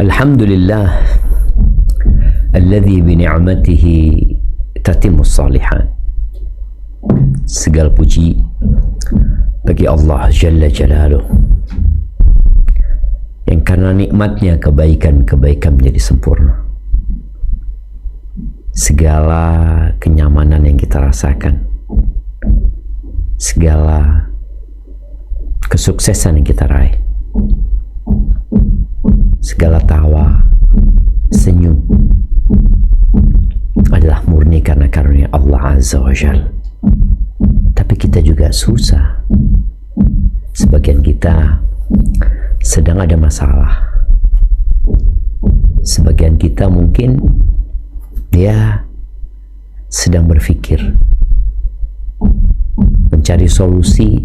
Alhamdulillah alladzi bi ni'matihi tatimmus shalihat. Segala puji bagi Allah Jalla Jalaluh, yang karena nikmatnya kebaikan-kebaikan menjadi sempurna. Segala kenyamanan yang kita rasakan, segala kesuksesan yang kita raih, segala tawa, senyum adalah murni karena karunia Allah Azza wa Jalla. Tapi kita juga susah. Sebagian kita sedang ada masalah. Sebagian kita mungkin sedang berpikir mencari solusi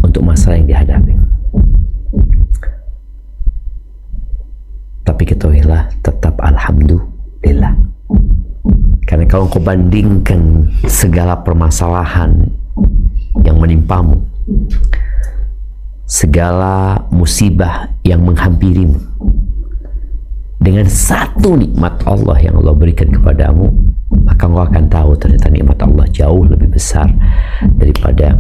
untuk masalah yang dihadapi. Tapi ketahuilah tetap alhamdulillah. Karena kalau kau bandingkan segala permasalahan yang menimpamu, segala musibah yang menghampirimu, dengan satu nikmat Allah yang Allah berikan kepadamu, maka kau akan tahu ternyata nikmat Allah jauh lebih besar daripada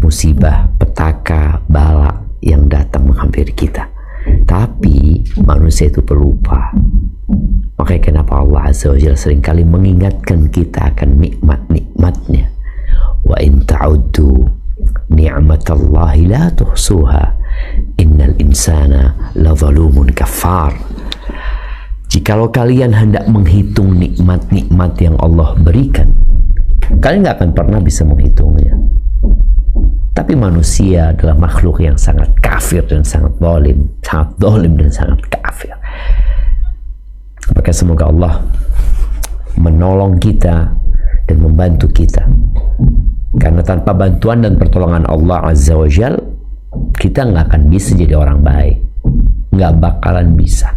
musibah, petaka, bala yang datang menghampiri kita. Tapi manusia itu pelupa. Makanya kenapa Allah Azza wa Jalla seringkali mengingatkan kita akan nikmat-nikmatnya. Wa in ta'uddu ni'matallahi la tuhsuha innal insana la zalumun kafar. Jikalau kalian hendak menghitung nikmat-nikmat yang Allah berikan, kalian gak akan pernah bisa menghitungnya. Tapi manusia adalah makhluk yang sangat kafir dan sangat zalim dan sangat kafir. Maka semoga Allah menolong kita dan membantu kita. Karena tanpa bantuan dan pertolongan Allah Azza wa Jal, kita nggak akan bisa jadi orang baik. Nggak bakalan bisa.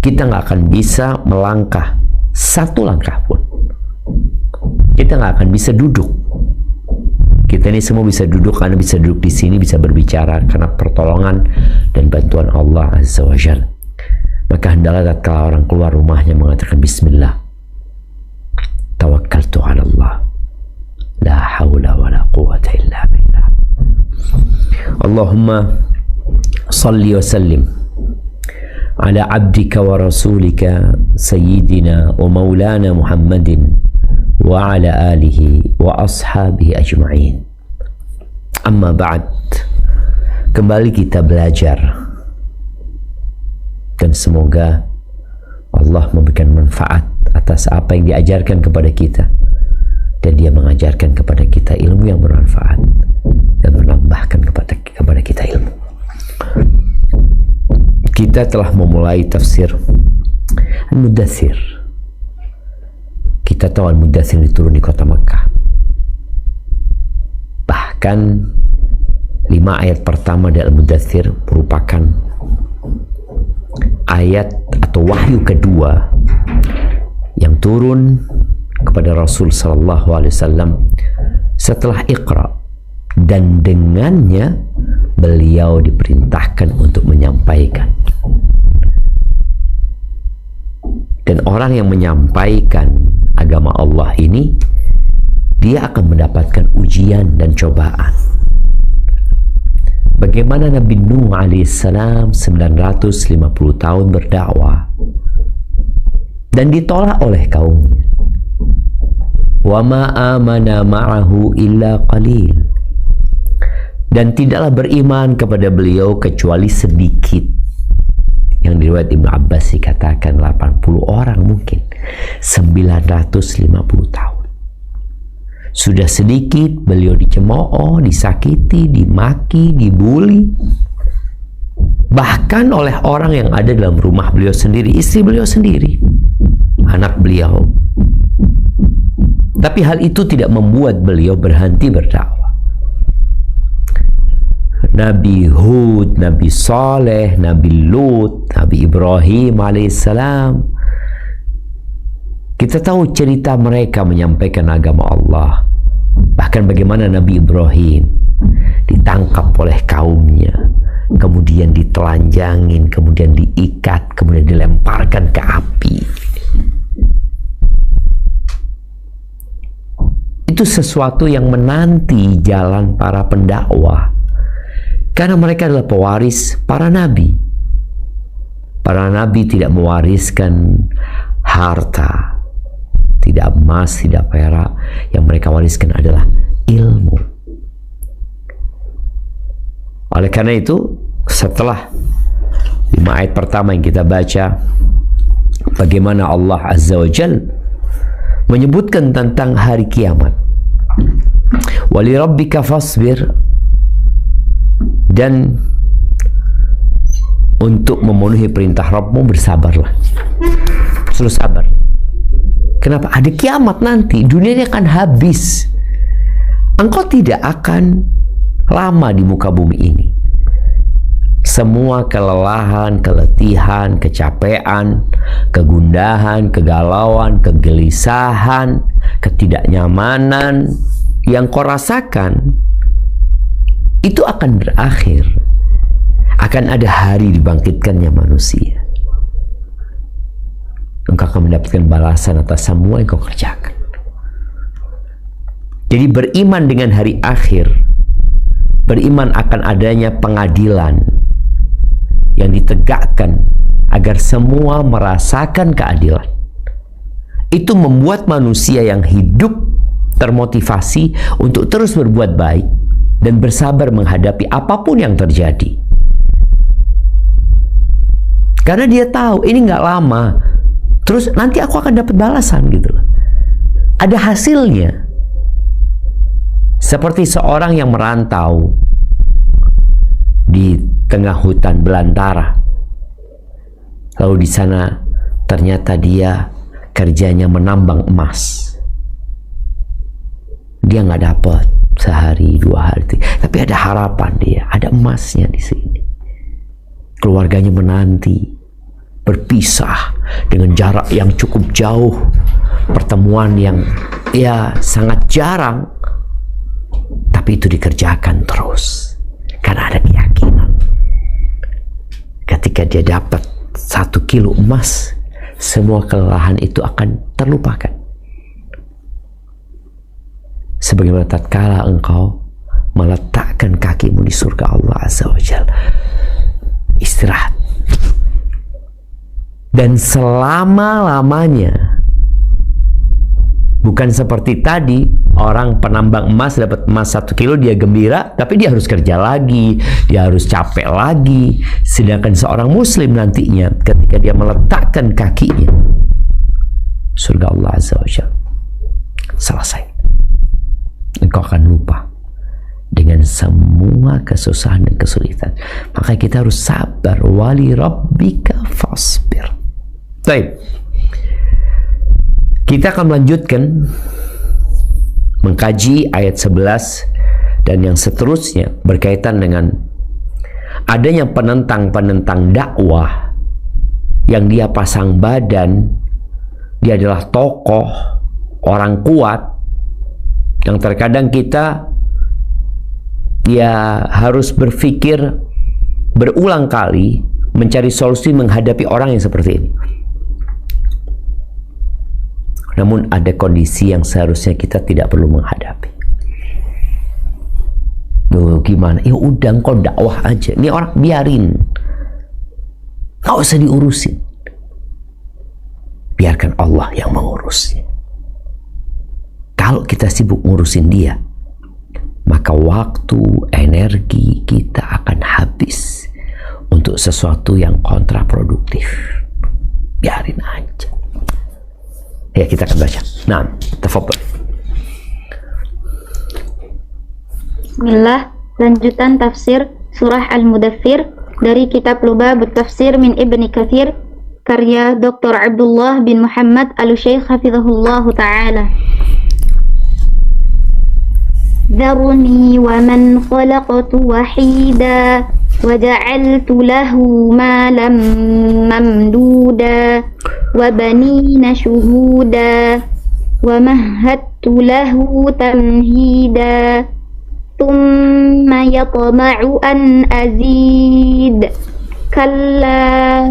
Kita nggak akan bisa melangkah satu langkah pun. Kita nggak akan bisa duduk. Kita ini semua bisa duduk karena bisa duduk di sini, bisa berbicara karena pertolongan dan bantuan Allah Azza wa Jalla. Maka hendaklah tatkala orang keluar rumahnya mengatakan Bismillah, tawakkaltu ala Allah, la hawla wa la quwwata illa billah. Allahumma salli wa sallim ala abdika wa rasulika sayyidina wa maulana Muhammadin wa ala alihi wa ashabihi ajma'in. Amma ba'd. Kembali kita belajar, dan semoga Allah memberikan manfaat atas apa yang diajarkan kepada kita, dan Dia mengajarkan kepada kita ilmu yang bermanfaat dan menambahkan kepada kita ilmu. Kita telah memulai tafsir Al-Mudaththir. Kita tahu Al-Mudaththir diturun di kota Makkah. Bahkan 5 ayat pertama dari Al-Mudaththir merupakan ayat atau wahyu kedua yang turun kepada Rasul sallallahu alaihi wasallam setelah Iqra, dan dengannya beliau diperintahkan untuk menyampaikan. Dan orang yang menyampaikan agama Allah ini, dia akan mendapatkan ujian dan cobaan. Bagaimana Nabi Nuh alaihissalam 950 tahun berdakwah dan ditolak oleh kaumnya. Wa ma amana ma'ahu illa qalil. Dan tidaklah beriman kepada beliau kecuali sedikit. Yang diriwayat Ibnu Abbas dikatakan 80 orang mungkin. 950 tahun. Sudah sedikit beliau dicemooh, disakiti, dimaki, dibuli. Bahkan oleh orang yang ada dalam rumah beliau sendiri, istri beliau sendiri, anak beliau. Tapi hal itu tidak membuat beliau berhenti berdakwah. Nabi Hud, Nabi Saleh, Nabi Lut, Nabi Ibrahim alaihissalam. Kita tahu cerita mereka menyampaikan agama Allah. Bahkan bagaimana Nabi Ibrahim ditangkap oleh kaumnya, kemudian ditelanjangin, kemudian diikat, kemudian dilemparkan ke api. Itu sesuatu yang menanti jalan para pendakwah, karena mereka adalah pewaris para nabi. Para nabi tidak mewariskan harta, tidak emas, tidak perak. Yang mereka wariskan adalah ilmu. Oleh karena itu, setelah 5 ayat pertama yang kita baca, bagaimana Allah Azza wa Jalla menyebutkan tentang hari kiamat. Wali rabbika fasbir, dan untuk memenuhi perintah Rabbmu bersabarlah. Suruh sabar. Kenapa? Ada kiamat nanti, dunia ini akan habis. Engkau tidak akan lama di muka bumi ini. Semua kelelahan, keletihan, kecapean, kegundahan, kegalauan, kegelisahan, ketidaknyamanan yang kau rasakan itu akan berakhir. Akan ada hari dibangkitkannya manusia. Engkau akan mendapatkan balasan atas semua yang kau kerjakan. Jadi beriman dengan hari akhir, beriman akan adanya pengadilan yang ditegakkan agar semua merasakan keadilan. Itu membuat manusia yang hidup termotivasi untuk terus berbuat baik dan bersabar menghadapi apapun yang terjadi. Karena dia tahu ini nggak lama, terus nanti aku akan dapat balasan gitu loh. Ada hasilnya. Seperti seorang yang merantau di tengah hutan belantara, lalu di sana ternyata dia kerjanya menambang emas. Dia nggak dapat sehari 2 hari, tapi ada harapan, dia ada emasnya di sini. Keluarganya menanti berpisah dengan jarak yang cukup jauh, pertemuan yang ya sangat jarang, tapi itu dikerjakan terus karena ada keyakinan. Ketika dia dapat 1 kilo emas, semua kelelahan itu akan terlupakan. Sebagaimana tatkala engkau meletakkan kakimu di surga Allah Azza wa Jalla, istirahat. Dan selama-lamanya. Bukan seperti tadi, orang penambang emas dapat emas 1 kilo, dia gembira, tapi dia harus kerja lagi, dia harus capek lagi. Sedangkan seorang muslim nantinya, ketika dia meletakkan kakinya, surga Allah Azza wa Jalla, selesai. Engkau akan lupa dengan semua kesusahan dan kesulitan. Maka kita harus sabar. Wali rabbika fasbir. Baik. Kita akan melanjutkan mengkaji ayat 11 dan yang seterusnya berkaitan dengan adanya penentang-penentang dakwah yang dia pasang badan, dia adalah tokoh, orang kuat, yang terkadang kita ya harus berpikir berulang kali mencari solusi menghadapi orang yang seperti ini. Namun ada kondisi yang seharusnya kita tidak perlu menghadapi. Loh, gimana? Ya udah, engkau dakwah aja. Ini orang biarin. Nggak usah diurusin. Biarkan Allah yang mengurusnya. Kalau kita sibuk ngurusin dia, maka waktu, energi kita akan habis untuk sesuatu yang kontraproduktif. Biarin aja. Ya, kita akan baca. Nah, tafadhol. Bismillah, lanjutan tafsir surah Al-Mudaththir dari kitab Lubab Tafsir min Ibni Katsir karya Dr. Abdullah bin Muhammad Al-Syaikh hafizahullah ta'ala. Dharni wa man khalaqtu wahida وَجَعَلْتُ لَهُ مَالًا مَمْدُودًا وَبَنِينَ شُهُودًا وَمَهَّدتُّ لَهُ تَمْهِيدًا thumma yatma'u an azid kalla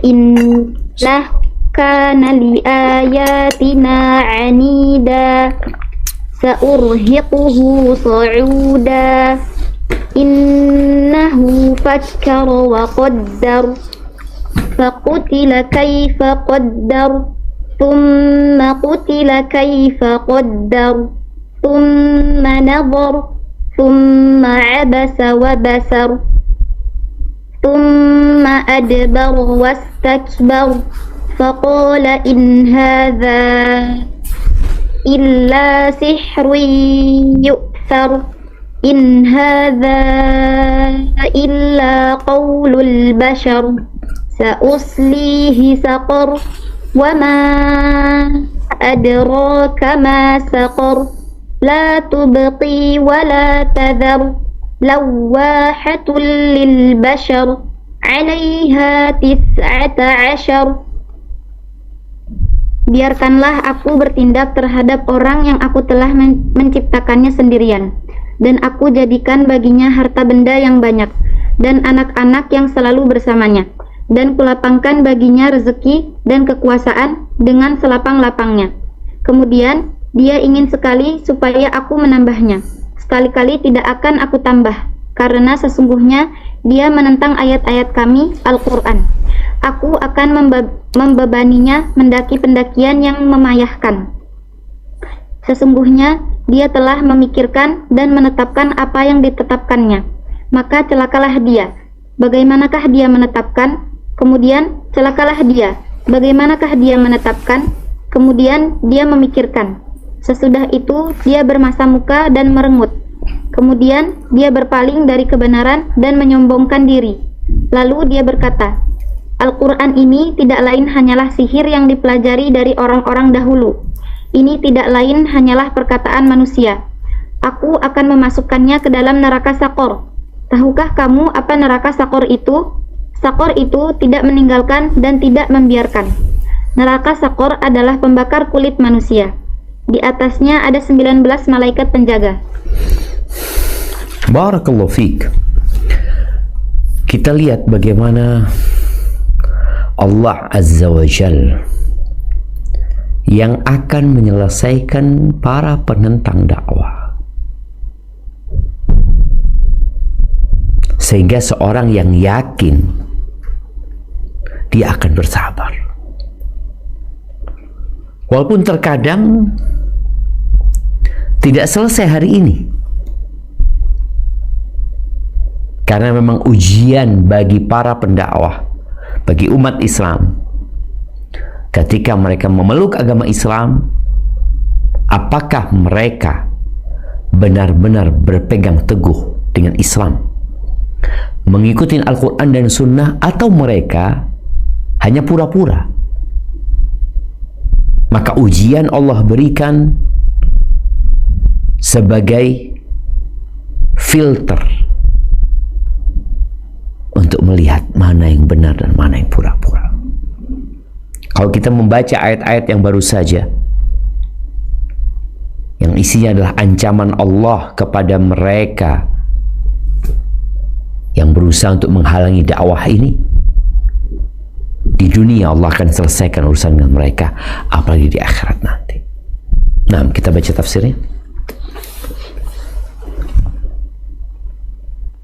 innahu kana li ayatina 'anida sa'urhiquhu sa'uda innahu fakkara wa qaddar faqutila kaifa qaddar thumma qutila kaifa qaddar thumma nadhar thumma 'abasa wa basar thumma adbar wastakbar faqala in hadha illa sihrun yu'thar in hadha illa qawlul bashar sa'uslihi saqar wa ma adraka ma saqar la tubqi wa la tadhar lawahatul lil bashar 'alayha 19. Biarkanlah aku bertindak terhadap orang yang aku telah menciptakannya sendirian, dan aku jadikan baginya harta benda yang banyak, dan anak-anak yang selalu bersamanya, dan kulapangkan baginya rezeki dan kekuasaan dengan selapang-lapangnya. Kemudian dia ingin sekali supaya aku menambahnya, sekali-kali tidak akan aku tambah, karena sesungguhnya dia menentang ayat-ayat kami, Al-Quran. Aku akan membebaninya mendaki pendakian yang memayahkan. Sesungguhnya dia telah memikirkan dan menetapkan apa yang ditetapkannya. Maka celakalah dia. Bagaimanakah dia menetapkan? Kemudian celakalah dia. Bagaimanakah dia menetapkan? Kemudian dia memikirkan. Sesudah itu dia bermasa muka dan merengut. Kemudian dia berpaling dari kebenaran dan menyombongkan diri. Lalu dia berkata, Al-Quran ini tidak lain hanyalah sihir yang dipelajari dari orang-orang dahulu. Ini tidak lain hanyalah perkataan manusia. Aku akan memasukkannya ke dalam neraka Sakor. Tahukah kamu apa neraka Sakor itu? Sakor itu tidak meninggalkan dan tidak membiarkan. Neraka Sakor adalah pembakar kulit manusia. Di atasnya ada 19 malaikat penjaga. Barakallahu fiik. Kita lihat bagaimana Allah Azza wa Jal yang akan menyelesaikan para penentang dakwah, sehingga seorang yang yakin dia akan bersabar, walaupun terkadang tidak selesai hari ini, karena memang ujian bagi para pendakwah, bagi umat Islam, ketika mereka memeluk agama Islam, apakah mereka benar-benar berpegang teguh dengan Islam, mengikuti Al-Quran dan Sunnah, atau mereka hanya pura-pura? Maka ujian Allah berikan sebagai filter untuk melihat mana yang benar dan mana yang pura-pura. Kalau kita membaca ayat-ayat yang baru saja, yang isinya adalah ancaman Allah kepada mereka yang berusaha untuk menghalangi dakwah ini, di dunia Allah akan selesaikan urusan dengan mereka, apalagi di akhirat nanti. Nah, kita baca tafsirnya.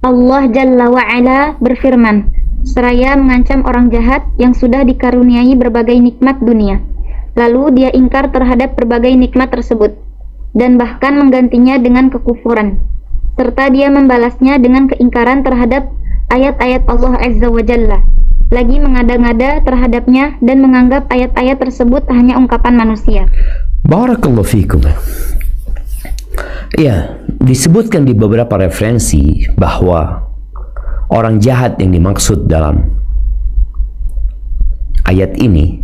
Allah Jalla wa'ala berfirman, seraya mengancam orang jahat yang sudah dikaruniai berbagai nikmat dunia, lalu dia ingkar terhadap berbagai nikmat tersebut, dan bahkan menggantinya dengan kekufuran, serta dia membalasnya dengan keingkaran terhadap ayat-ayat Allah Azza wa Jalla, lagi mengada-ngada terhadapnya dan menganggap ayat-ayat tersebut hanya ungkapan manusia. Barakallahu fikum. Ya, disebutkan di beberapa referensi bahwa orang jahat yang dimaksud dalam ayat ini,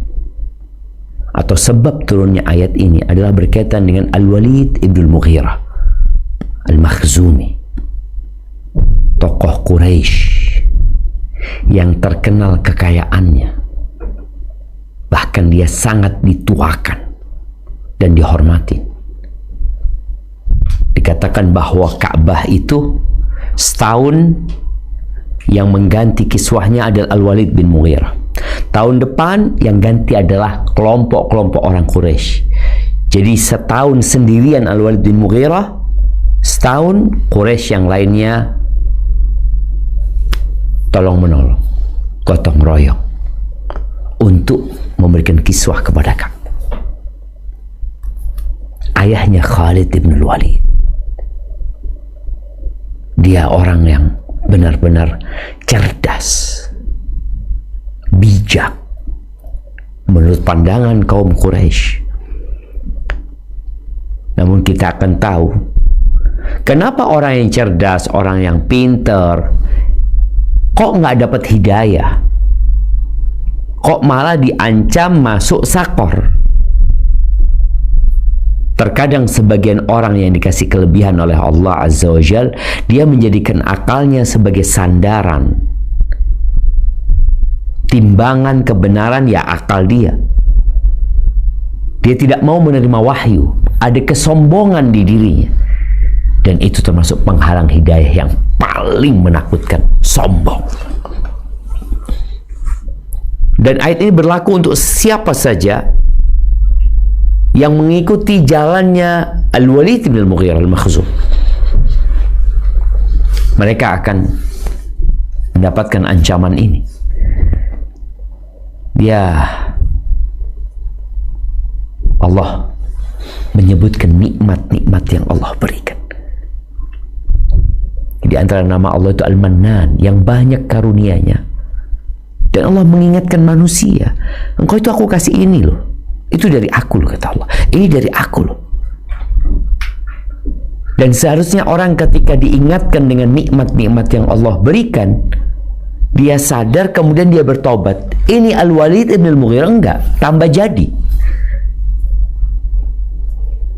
atau sebab turunnya ayat ini, adalah berkaitan dengan Al-Walid ibn Mughirah Al-Makhzumi, tokoh Quraisy yang terkenal kekayaannya, bahkan dia sangat dituakan dan dihormati di Dikatakan bahwa Ka'bah itu setahun yang mengganti kiswahnya adalah Al-Walid bin Mughirah. Tahun depan yang ganti adalah kelompok-kelompok orang Quraisy. Jadi setahun sendirian Al-Walid bin Mughirah, setahun Quraisy yang lainnya tolong menolong, gotong royong untuk memberikan kiswah kepada Ka'bah. Ayahnya Khalid bin Walid, dia orang yang benar-benar cerdas, bijak menurut pandangan kaum Quraisy. Namun kita akan tahu kenapa orang yang cerdas, orang yang pinter kok nggak dapat hidayah, kok malah diancam masuk sakor. Terkadang sebagian orang yang dikasih kelebihan oleh Allah Azza wa Jal, dia menjadikan akalnya sebagai sandaran, timbangan kebenaran ya akal dia. Dia tidak mau menerima wahyu, ada kesombongan di dirinya, dan itu termasuk penghalang hidayah yang paling menakutkan, sombong. Dan ayat ini berlaku untuk siapa saja yang mengikuti jalannya Al-Walid bin Mughirah Al-Makhzum. Mereka akan mendapatkan ancaman ini. Ya, Allah menyebutkan nikmat-nikmat yang Allah berikan. Di antara nama Allah itu Al-Mannan, yang banyak karunia-Nya. Dan Allah mengingatkan manusia, engkau itu aku kasih ini loh. Itu dari aku loh, kata Allah. Ini dari aku loh. Dan seharusnya orang ketika diingatkan dengan nikmat-nikmat yang Allah berikan, dia sadar kemudian dia bertobat. Ini Al-Walid bin Mughirah enggak, tambah jadi.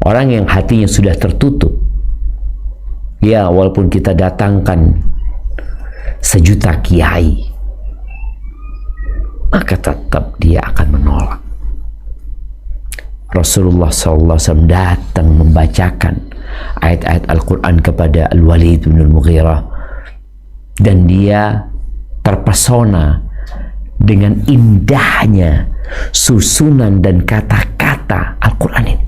Orang yang hatinya sudah tertutup, ya walaupun kita datangkan 1.000.000 kiai, maka tetap dia akan menolak. Rasulullah SAW datang membacakan ayat-ayat Al-Quran kepada Al-Walid bin Mughirah, dan dia terpesona dengan indahnya susunan dan kata-kata Al-Quran ini.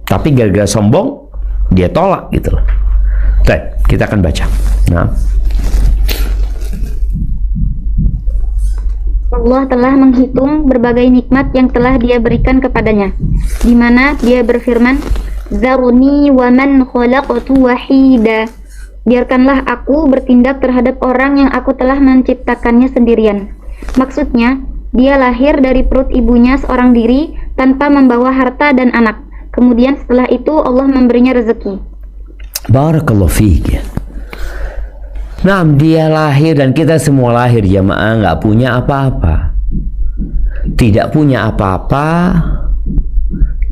Tapi gara-gara sombong dia tolak gitu loh. Baik, kita akan baca. Nah, Allah telah menghitung berbagai nikmat yang telah Dia berikan kepadanya, di mana Dia berfirman, "Zaruni wa man khalaqtu wahida." Biarkanlah aku bertindak terhadap orang yang aku telah menciptakannya sendirian. Maksudnya, dia lahir dari perut ibunya seorang diri tanpa membawa harta dan anak. Kemudian setelah itu Allah memberinya rezeki. Barakallahu fiik ya. Nah, dia lahir dan kita semua lahir jamaah nggak punya apa-apa, tidak punya apa-apa,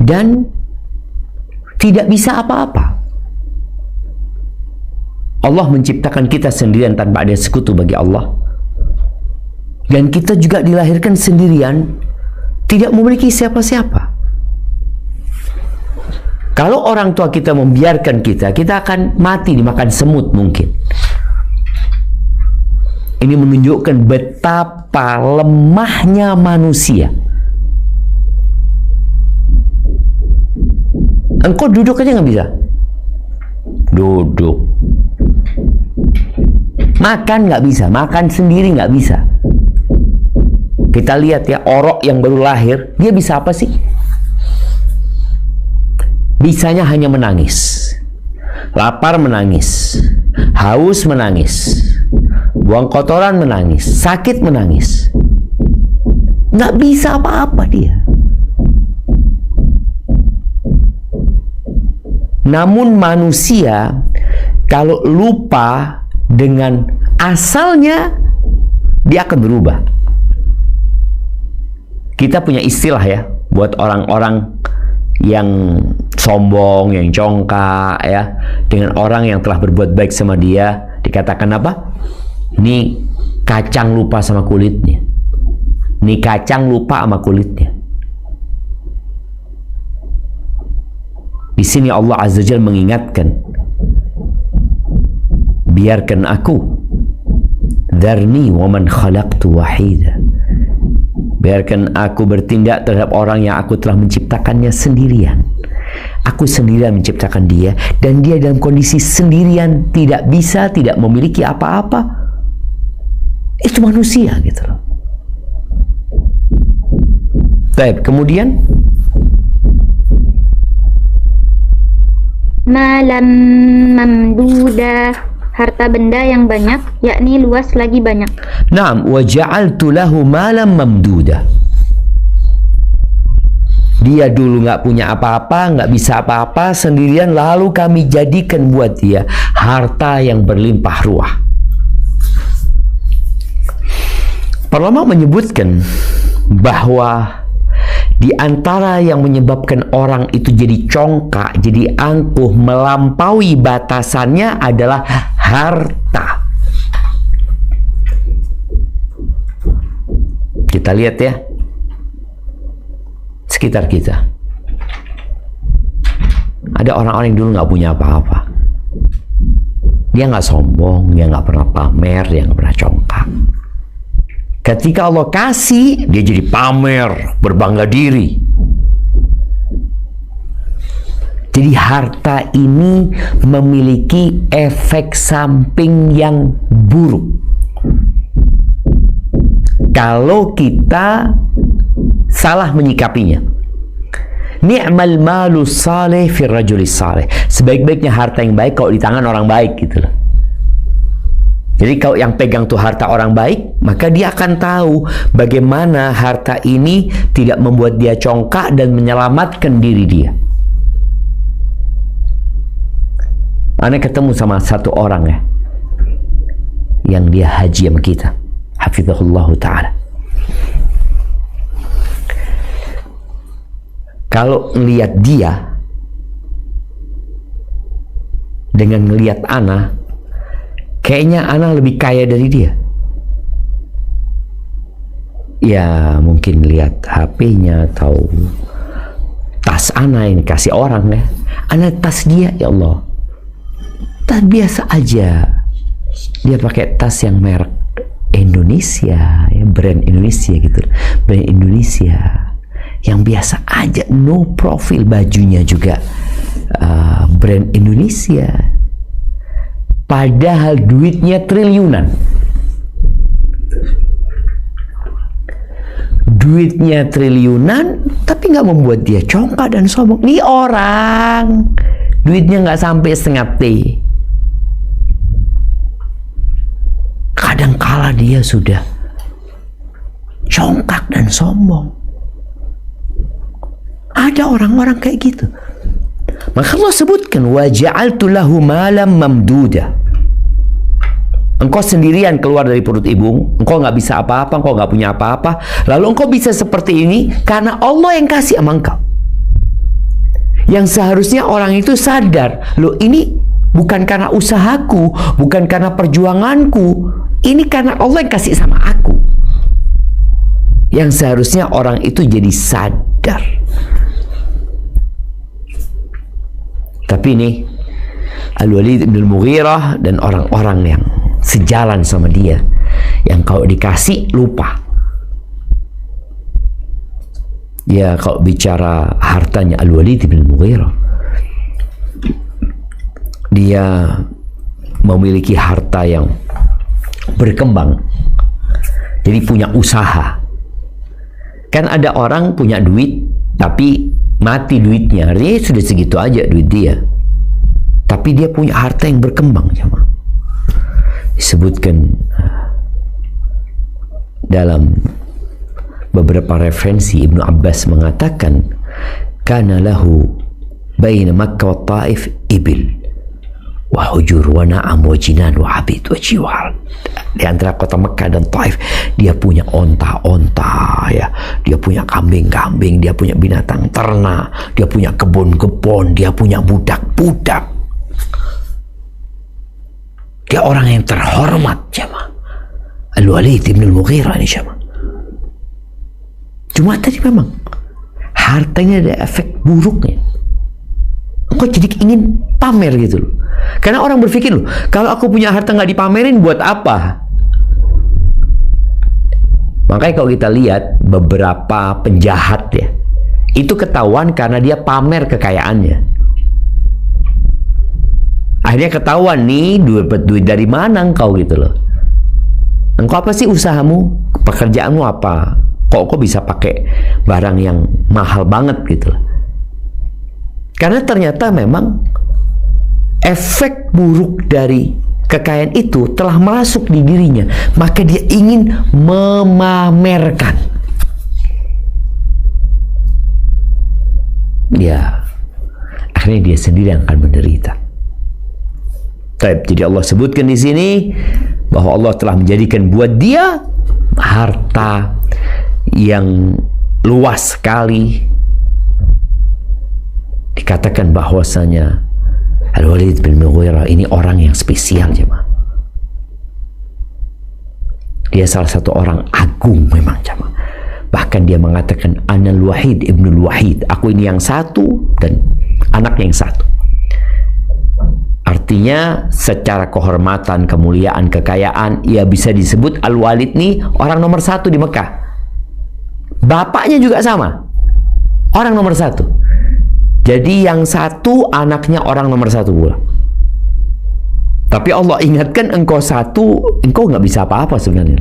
dan tidak bisa apa-apa. Allah menciptakan kita sendirian tanpa ada sekutu bagi Allah, dan kita juga dilahirkan sendirian, tidak memiliki siapa-siapa. Kalau orang tua kita membiarkan kita akan mati dimakan semut mungkin. Ini menunjukkan betapa lemahnya manusia. Engkau duduk aja nggak bisa. Duduk. Makan nggak bisa, makan sendiri nggak bisa. Kita lihat ya, orok yang baru lahir, dia bisa apa sih? Bisanya hanya menangis. Lapar menangis. Haus menangis. Buang kotoran menangis, sakit menangis, nggak bisa apa-apa dia. Namun manusia kalau lupa dengan asalnya, dia akan berubah. Kita punya istilah ya buat orang-orang yang sombong, yang congkak ya, dengan orang yang telah berbuat baik sama dia, dikatakan apa? Ini kacang lupa sama kulitnya. Ini kacang lupa sama kulitnya. Di sini Allah Azza Jalla mengingatkan, biarkan aku, dharni wa man khalaqtu wahida, biarkan aku bertindak terhadap orang yang aku telah menciptakannya sendirian. Aku sendirian menciptakan dia, dan dia dalam kondisi sendirian, tidak bisa, tidak memiliki apa-apa. Itu manusia gitu loh. Baik, kemudian malam mamduda, harta benda yang banyak, yakni luas lagi banyak. Naam, wa ja'altu lahu malam mamduda. Dia dulu nggak punya apa-apa, nggak bisa apa-apa, sendirian, lalu kami jadikan buat dia harta yang berlimpah ruah. Para ulama menyebutkan bahwa di antara yang menyebabkan orang itu jadi congkak, jadi angkuh, melampaui batasannya adalah harta. Kita lihat ya, sekitar kita. Ada orang-orang yang dulu nggak punya apa-apa. Dia nggak sombong, dia nggak pernah pamer, dia nggak pernah congkak. Ketika Allah kasih, dia jadi pamer, berbangga diri. Jadi harta ini memiliki efek samping yang buruk kalau kita salah menyikapinya. Ni'mal malu salih fir rajulis salih. Sebaik-baiknya harta yang baik kalau di tangan orang baik gitu loh. Jadi kalau yang pegang tuh harta orang baik, maka dia akan tahu bagaimana harta ini tidak membuat dia congkak dan menyelamatkan diri dia. Ana ketemu sama satu orang ya, yang dia haji sama kita, hafizahullah ta'ala. Kalau ngelihat dia dengan ngelihat ana, kayaknya ana lebih kaya dari dia. Ya mungkin lihat HP-nya atau tas ana ini kasih orang ya. Ana tas dia, ya Allah, tas biasa aja. Dia pakai tas yang merek Indonesia, ya, brand Indonesia gitu, brand Indonesia yang biasa aja, no profil. Bajunya juga brand Indonesia, padahal duitnya triliunan. Duitnya triliunan, tapi nggak membuat dia congkak dan sombong. Nih orang duitnya nggak sampai setengah T, kadangkala dia sudah congkak dan sombong. Ada orang-orang kayak gitu. Maka Allah sebutkan, wa ja'altu lahu malam mamduda. Engkau sendirian keluar dari perut ibumu, engkau nggak bisa apa-apa, engkau nggak punya apa-apa, lalu engkau bisa seperti ini karena Allah yang kasih sama engkau. Yang seharusnya orang itu sadar, loh ini bukan karena usahaku, bukan karena perjuanganku, ini karena Allah yang kasih sama aku. Yang seharusnya orang itu jadi sadar. Tapi ini Al-Walid bin Al-Mughirah dan orang-orang yang sejalan sama dia, yang kalau dikasih lupa. Ya, kalau bicara hartanya Al-Walid bin Al-Mughirah, dia memiliki harta yang berkembang. Jadi punya usaha. Kan ada orang punya duit tapi mati duitnya, artinya sudah segitu aja duit dia. Tapi dia punya harta yang berkembang, jemaah. Disebutkan dalam beberapa referensi, Ibnu Abbas mengatakan, kana lahu baina Makkah wa Taif ibil wa hujur wa na'am wa jinan wa abid wa jiwal. Di antara kota Mekah dan Taif, dia punya onta-onta, ya, dia punya kambing-kambing, dia punya binatang ternak, dia punya kebun-kebun, dia punya budak-budak. Dia orang yang terhormat, jemaah. Al-Walid bin Al-Mughirah ini, jemaah. Cuma tadi memang hartanya ada efek buruknya. engkau jadi ingin pamer gitu loh. Karena orang berpikir loh, kalau aku punya harta nggak dipamerin buat apa? Makanya kalau kita lihat beberapa penjahat ya, itu ketahuan karena dia pamer kekayaannya. Akhirnya ketahuan nih dapat duit dari mana engkau gitu loh. Engkau apa sih usahamu? Pekerjaanmu apa? Kok bisa pakai barang yang mahal banget gitu loh. Karena ternyata memang efek buruk dari kekayaan itu telah masuk di dirinya, maka dia ingin memamerkan. Ya, akhirnya dia sendiri yang akan menderita. Jadi Allah sebutkan di sini bahwa Allah telah menjadikan buat dia harta yang luas sekali. Dikatakan bahwasanya Al-Walid bin Mughirah ini orang yang spesial, jemaah. Dia salah satu orang agung memang, jemaah. Bahkan dia mengatakan Anal Wahid ibnul Wahid, aku ini yang satu dan anak yang satu. Artinya secara kehormatan, kemuliaan, kekayaan, ia bisa disebut Al-Walid nih orang nomor satu di Mekah. Bapaknya juga sama, orang nomor satu. Jadi yang satu anaknya orang nomor satu pula. Tapi Allah ingatkan engkau satu, engkau nggak bisa apa-apa sebenarnya.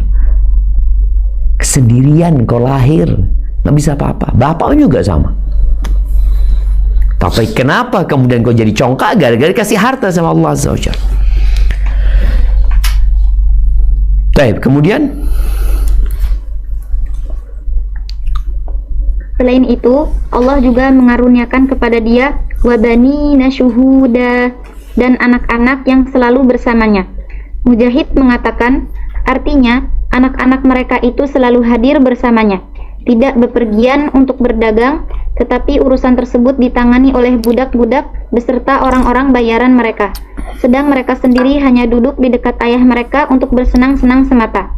Kesendirian engkau lahir, nggak bisa apa-apa. Bapaknya juga sama. Tapi kenapa kemudian kau jadi congkak? Gara-gara kasih harta sama Allah Azza wa Jalla. Baik, kemudian selain itu, Allah juga mengaruniakan kepada dia wabanina syuhuda, dan anak-anak yang selalu bersamanya. Mujahid mengatakan, artinya anak-anak mereka itu selalu hadir bersamanya, tidak bepergian untuk berdagang, tetapi urusan tersebut ditangani oleh budak-budak beserta orang-orang bayaran mereka, sedang mereka sendiri hanya duduk di dekat ayah mereka untuk bersenang-senang semata.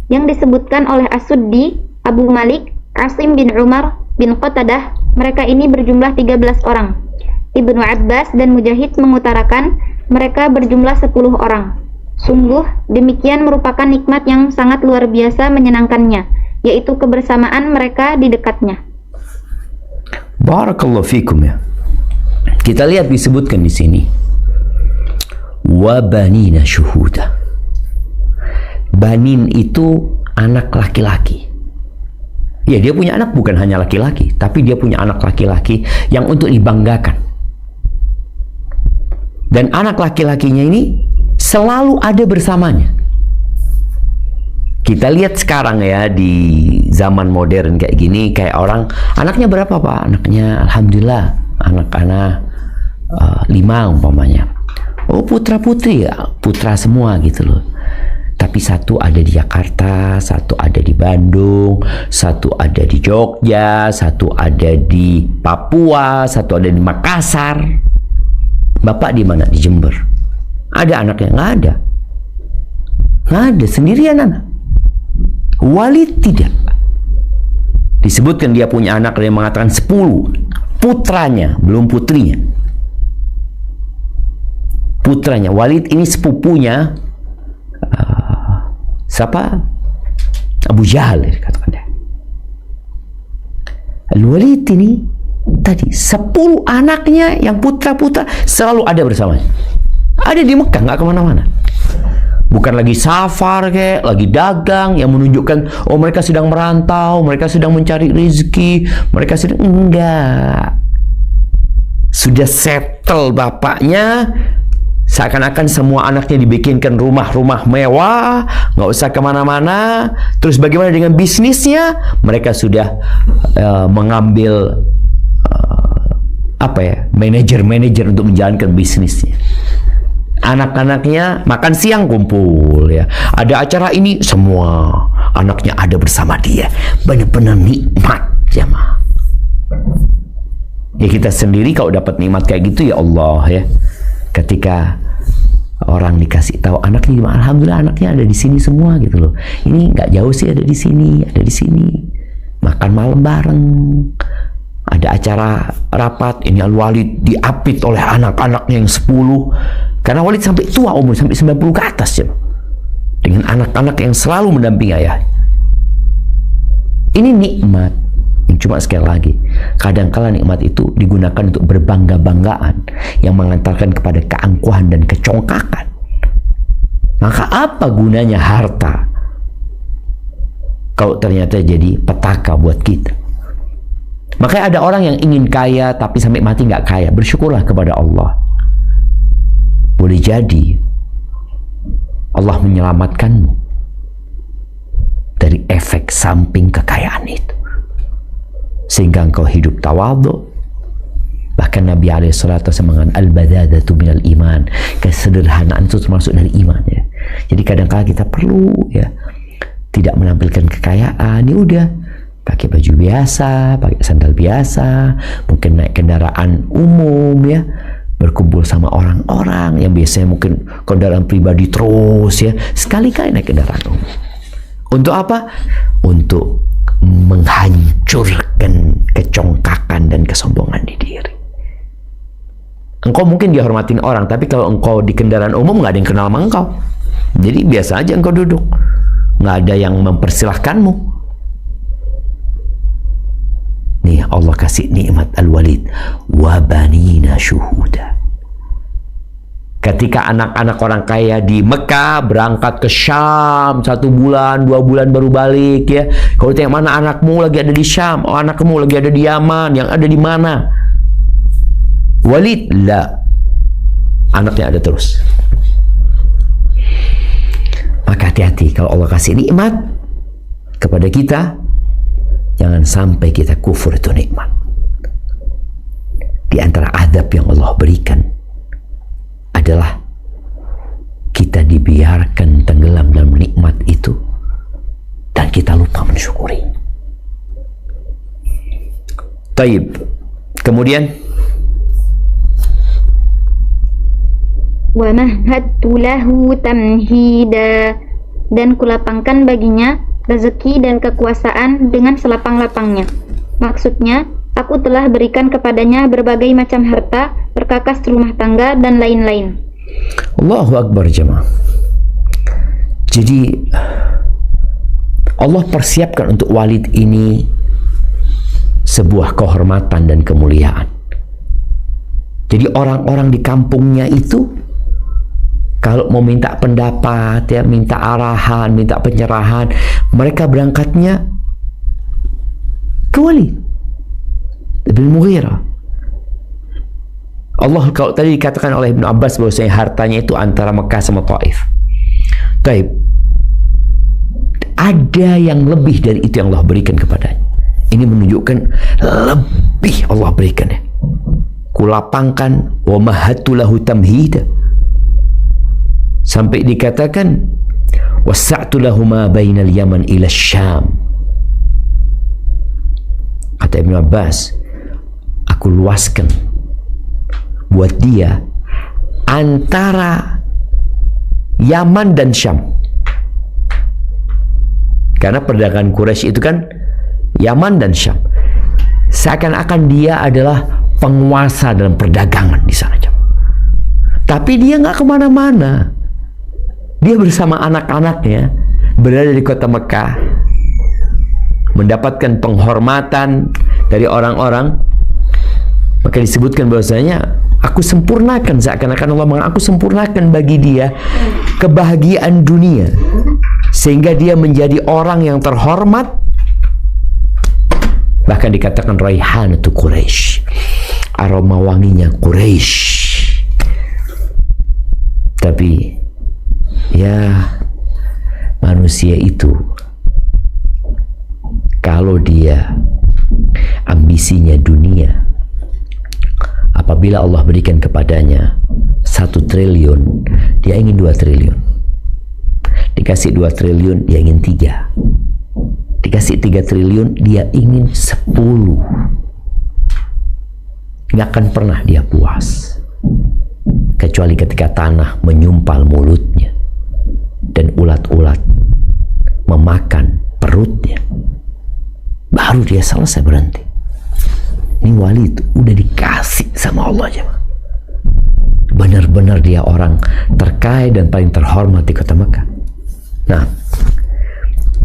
Yang disebutkan oleh As-Suddi, Abu Malik, Asim bin Umar bin Qatadah, mereka ini berjumlah 13 orang. Ibnu Abbas dan Mujahid mengutarakan mereka berjumlah 10 orang. Sungguh demikian merupakan nikmat yang sangat luar biasa menyenangkannya, yaitu kebersamaan mereka di dekatnya. Barakallahu fikum ya. Kita lihat disebutkan di sini wabanina syuhuda. Banin itu anak laki-laki. Ya, dia punya anak bukan hanya laki-laki, tapi dia punya anak laki-laki yang untuk dibanggakan. Dan anak laki-lakinya ini selalu ada bersamanya. Kita lihat sekarang ya, di zaman modern kayak gini, kayak orang, anaknya berapa Pak? Anaknya alhamdulillah, anak-anak 5 umpamanya. Oh, putra-putri ya, putra semua gitu loh. Tapi satu ada di Jakarta, satu ada di Bandung, satu ada di Jogja, satu ada di Papua, satu ada di Makassar. Bapak di mana? Di Jember. Ada anaknya? Nggak ada. Nggak ada, sendirian anak. Walid tidak. Disebutkan dia punya anak, dia mengatakan 10. Putranya, belum putrinya. Putranya. Walid ini sepupunya siapa? Abu Jahal dikatakan dia. Al-Walid ini tadi 10 anaknya yang putra-putra selalu ada bersamanya. Ada di Mekah, nggak kemana-mana. Bukan lagi safar kayak, lagi dagang yang menunjukkan oh mereka sedang merantau, mereka sedang mencari rezeki, mereka sedang enggak. Sudah settle bapaknya. Seakan-akan semua anaknya dibikinkan rumah-rumah mewah, nggak usah kemana-mana. Terus bagaimana dengan bisnisnya? Mereka sudah mengambil manajer-manajer untuk menjalankan bisnisnya. Anak-anaknya makan siang kumpul ya. Ada acara ini semua anaknya ada bersama dia. Benar-benar nikmat ya ma. Ya kita sendiri kalau dapat nikmat kayak gitu ya Allah ya. Ketika orang dikasih tahu anaknya gimana, alhamdulillah anaknya ada di sini semua gitu loh. Ini nggak jauh sih, ada di sini, ada di sini. Makan malam bareng. ada acara rapat, ini Al-Walid diapit oleh anak-anaknya yang 10, karena Walid sampai tua umur, sampai 90 ke atas ya, dengan anak-anak yang selalu mendampingi ayah. Ini nikmat yang cuma sekali lagi, kadangkala nikmat itu digunakan untuk berbangga-banggaan yang mengantarkan kepada keangkuhan dan kecongkakan. Maka apa gunanya harta kalau ternyata jadi petaka buat kita? Makanya ada orang yang ingin kaya tapi sampai mati nggak kaya. Bersyukurlah kepada Allah. Boleh jadi Allah menyelamatkanmu dari efek samping kekayaan itu, sehingga engkau hidup tawadhu. Bahkan Nabi SAW mengatakan al-badadatu minal iman, kesederhanaan itu termasuk dari iman ya. Jadi kadang-kadang kita perlu ya tidak menampilkan kekayaan, ya udah pakai baju biasa, pakai sandal biasa, mungkin naik kendaraan umum ya, berkumpul sama orang-orang yang biasanya mungkin kendaraan pribadi terus ya, sekali-kali naik kendaraan umum. Untuk apa? Untuk menghancurkan kecongkakan dan kesombongan di diri. Engkau mungkin dihormatin orang, tapi kalau engkau di kendaraan umum nggak ada yang kenal sama engkau. Jadi biasa aja engkau duduk, nggak ada yang mempersilahkanmu. Nih Allah kasih nikmat Al-Walid, wa banina syuhuda. Ketika anak-anak orang kaya di Mekah berangkat ke Syam 1 bulan, 2 bulan baru balik ya. Kalau tanya mana anakmu lagi ada di Syam, oh anakmu lagi ada di Yaman, yang ada di mana? Walid, lah, anaknya ada terus. Maka hati-hati kalau Allah kasih nikmat kepada kita, jangan sampai kita kufur itu nikmat. Di antara adab yang Allah berikan adalah kita dibiarkan tenggelam dalam nikmat itu dan kita lupa mensyukuri. Taib. Kemudian wa mahadtu lahu tamhida, dan kulapangkan baginya rezeki dan kekuasaan dengan selapang-lapangnya. Maksudnya, aku telah berikan kepadanya berbagai macam harta, perkakas rumah tangga, dan lain-lain. Allahu Akbar jemaah. Jadi Allah persiapkan untuk Walid ini sebuah kehormatan dan kemuliaan. Jadi orang-orang di kampungnya itu kalau mau minta pendapat ya, minta arahan, minta pencerahan, mereka berangkatnya ke Walid bin Mughirah. Allah kalau tadi dikatakan oleh Ibnu Abbas bahwasanya hartanya itu antara Mekah sama Taif. Taib. Ada yang lebih dari itu yang Allah berikan kepadanya. Ini menunjukkan lebih Allah berikan ya. Kulapangkan wa mahadtu lahu tamhida. Sampai dikatakan wasa'tu lahu ma bainal Yaman ila Syam. Kata Ibnu Abbas, aku luaskan buat dia antara Yaman dan Syam. Karena perdagangan Quraisy itu kan Yaman dan Syam. Seakan-akan dia adalah penguasa dalam perdagangan di sana. Tapi dia nggak kemana-mana. Dia bersama anak-anaknya berada di kota Mekah, mendapatkan penghormatan dari orang-orang. Maka disebutkan bahwasanya aku sempurnakan, seakan-akan Allah mengatakan aku sempurnakan bagi dia kebahagiaan dunia, sehingga dia menjadi orang yang terhormat. Bahkan dikatakan raihanatu Quraisy, aroma wanginya Quraisy. Tapi ya manusia itu kalau dia ambisinya dunia, apabila Allah berikan kepadanya 1 triliun, dia ingin 2 triliun. Dikasih 2 triliun, dia ingin 3. Dikasih 3 triliun, dia ingin 10. Nggak akan pernah dia puas, kecuali ketika tanah menyumpal mulutnya dan ulat-ulat memakan perutnya, baru dia selesai berhenti. Ini wali itu udah dikasih sama Allah aja. Benar-benar dia orang terkaya dan paling terhormat di kota Mekah. Nah,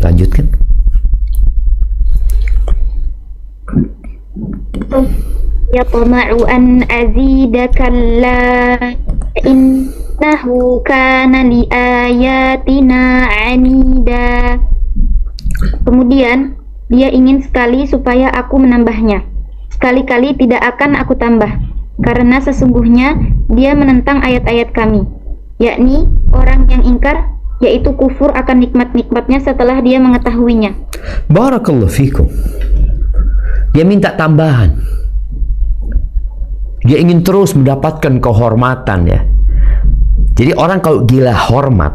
lanjutkan. Yatma'u an azida kalla innahu kana li ayatina anida. Kemudian dia ingin sekali supaya aku menambahnya. Sekali-kali tidak akan aku tambah, karena sesungguhnya dia menentang ayat-ayat kami, yakni orang yang ingkar, yaitu kufur akan nikmat-nikmatnya setelah dia mengetahuinya. Barakallahu fikum. Dia minta tambahan. Dia ingin terus mendapatkan kehormatan ya. Jadi orang kalau gila hormat,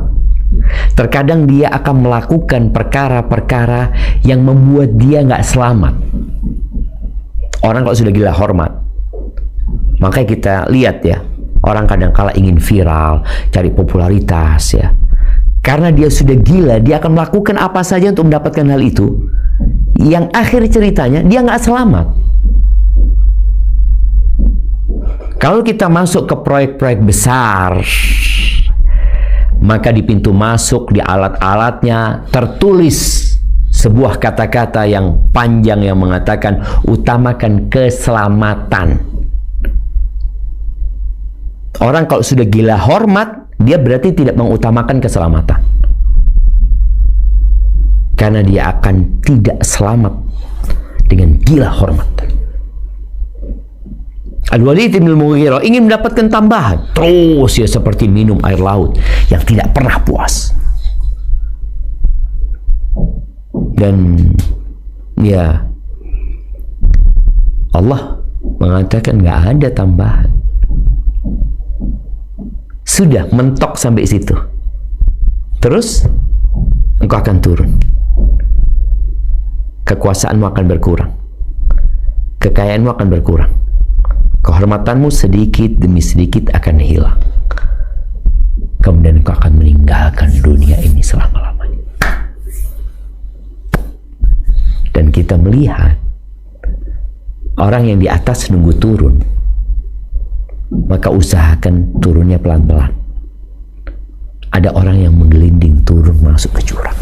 terkadang dia akan melakukan perkara-perkara yang membuat dia nggak selamat. Orang kalau sudah gila hormat, makanya kita lihat ya, orang kadang kala ingin viral, cari popularitas ya. Karena dia sudah gila, dia akan melakukan apa saja untuk mendapatkan hal itu. Yang akhir ceritanya, dia nggak selamat. Kalau kita masuk ke proyek-proyek besar, maka di pintu masuk, di alat-alatnya tertulis sebuah kata-kata yang panjang yang mengatakan utamakan keselamatan. Orang kalau sudah gila hormat, dia berarti tidak mengutamakan keselamatan, karena dia akan tidak selamat dengan gila hormat. Al-Walid bin Mughirah ingin mendapatkan tambahan, terus ya seperti minum air laut yang tidak pernah puas. Dan ya Allah mengatakan nggak ada tambahan. Sudah mentok sampai situ. Terus engkau akan turun. Kekuasaanmu akan berkurang. Kekayaanmu akan berkurang. Kehormatanmu sedikit demi sedikit akan hilang. Kemudian engkau akan meninggalkan dunia ini selama-lamanya. Dan kita melihat orang yang di atas nunggu turun, maka usahakan turunnya pelan-pelan. Ada orang yang menggelinding turun masuk ke jurang.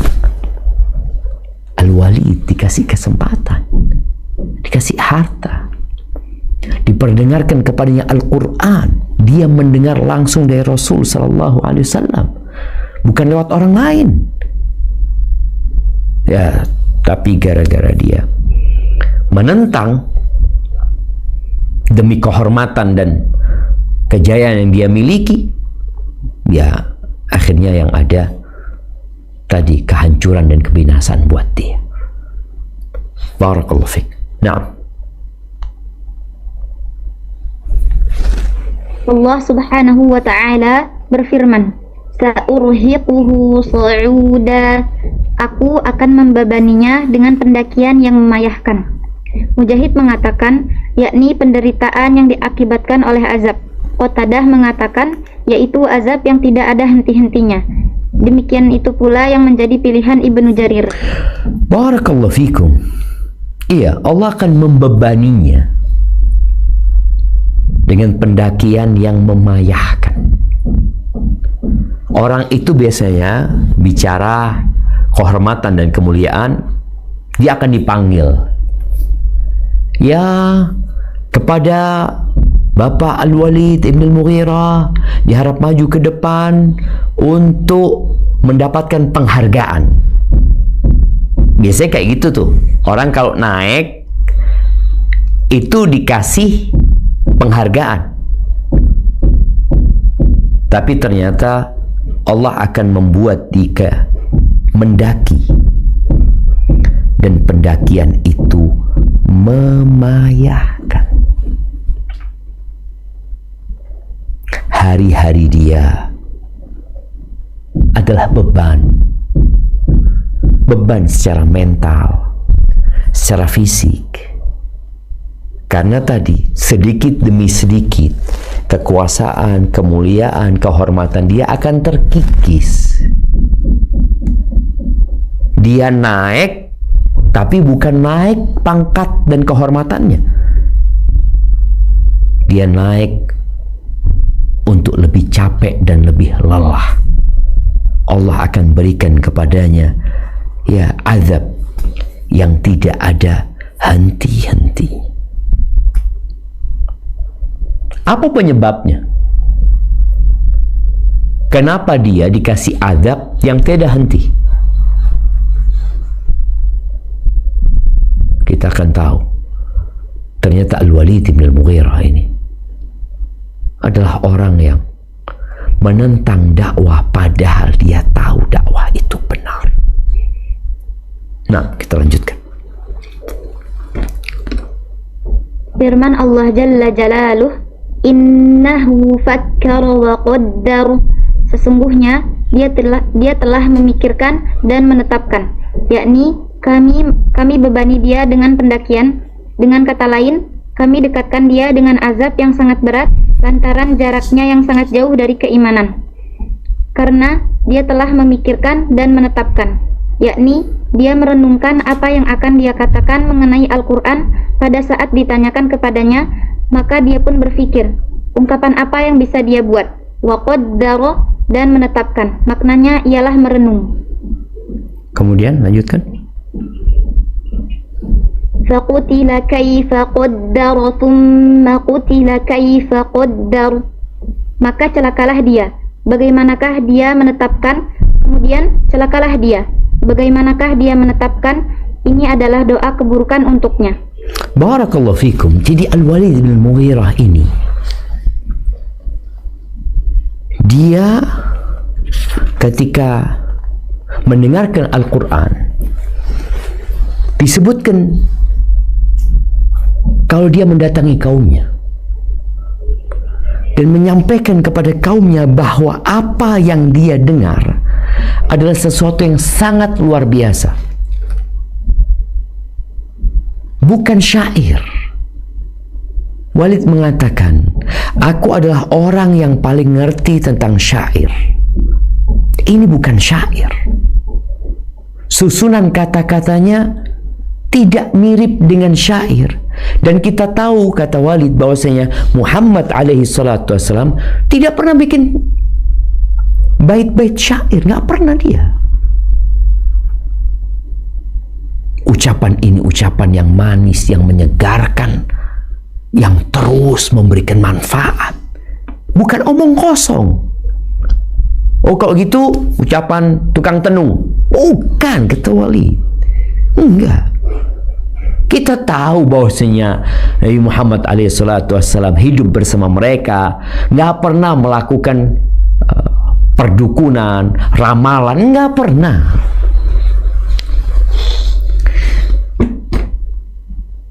Al-Walid dikasih kesempatan, dikasih harta, diperdengarkan kepadanya Al-Quran. Dia mendengar langsung dari Rasul Sallallahu Alaihi Wasallam, bukan lewat orang lain. Ya, tapi gara-gara dia menentang demi kehormatan dan kejayaan yang dia miliki, ya akhirnya yang ada tadi kehancuran dan kebinasaan buat dia. Barakallahu fiik. Naam. Allah Subhanahu wa taala berfirman, "Sa'urhiquhu sa'uda." Aku akan membebaninya dengan pendakian yang memayahkan. Mujahid mengatakan, yakni penderitaan yang diakibatkan oleh azab. Qatadah mengatakan, yaitu azab yang tidak ada henti-hentinya. Demikian itu pula yang menjadi pilihan Ibnu Jarir. Barakallahu fikum. Iya, Allah akan membebaninya dengan pendakian yang memayahkan. Orang itu biasanya bicara kehormatan dan kemuliaan, dia akan dipanggil. Ya, kepada Bapak Al-Walid Ibn Mughirah diharap maju ke depan untuk mendapatkan penghargaan. Biasanya kayak gitu tuh. Orang kalau naik itu dikasih penghargaan. Tapi ternyata Allah akan membuat dia mendaki, dan pendakian itu memayahkan. Hari-hari dia adalah beban secara mental, secara fisik. Karena tadi sedikit demi sedikit kekuasaan, kemuliaan, kehormatan dia akan terkikis. Dia naik, tapi bukan naik pangkat dan kehormatannya, dia naik untuk lebih capek dan lebih lelah. Allah akan berikan kepadanya ya azab yang tidak ada henti-henti. Apa penyebabnya? Kenapa dia dikasih azab yang tiada henti? Kita akan tahu. Ternyata Al-Walid bin Al-Mughirah ini adalah orang yang menentang dakwah padahal dia tahu dakwah itu benar. Nah, kita lanjutkan. Firman Allah Jalla Jalaluh, innahu fakkara wa qaddar. Sesungguhnya dia telah memikirkan dan menetapkan, yakni kami bebani dia dengan pendakian. Dengan kata lain, kami dekatkan dia dengan azab yang sangat berat lantaran jaraknya yang sangat jauh dari keimanan. Karena dia telah memikirkan dan menetapkan, yakni dia merenungkan apa yang akan dia katakan mengenai Al-Quran pada saat ditanyakan kepadanya, maka dia pun berpikir ungkapan apa yang bisa dia buat. Wa qaddara, dan menetapkan, maknanya ialah merenung. Kemudian lanjutkan. Faqutila kaifa qaddara thumma qutila kaifa qaddar. Maka celakalah dia, bagaimanakah dia menetapkan, kemudian celakalah dia, bagaimanakah dia menetapkan. Ini adalah doa keburukan untuknya. Barakallahu fikum. Jadi Al-Walid bin Mughirah ini, dia ketika mendengarkan Al-Quran disebutkan kalau dia mendatangi kaumnya dan menyampaikan kepada kaumnya bahwa apa yang dia dengar adalah sesuatu yang sangat luar biasa, bukan syair. Walid mengatakan, aku adalah orang yang paling ngerti tentang syair. Ini bukan syair. Susunan kata-katanya tidak mirip dengan syair. Dan kita tahu, kata Walid, bahwasanya Muhammad alaihi salatu wassalam tidak pernah bikin bait-bait syair. Nggak pernah dia. Ucapan ini ucapan yang manis, yang menyegarkan, yang terus memberikan manfaat, bukan omong kosong. Oh, kalau gitu ucapan tukang tenung. Bukan, kata Walid. Enggak. Kita tahu bahwasanya Nabi Muhammad SAW hidup bersama mereka, nggak pernah melakukan perdukunan, ramalan, nggak pernah.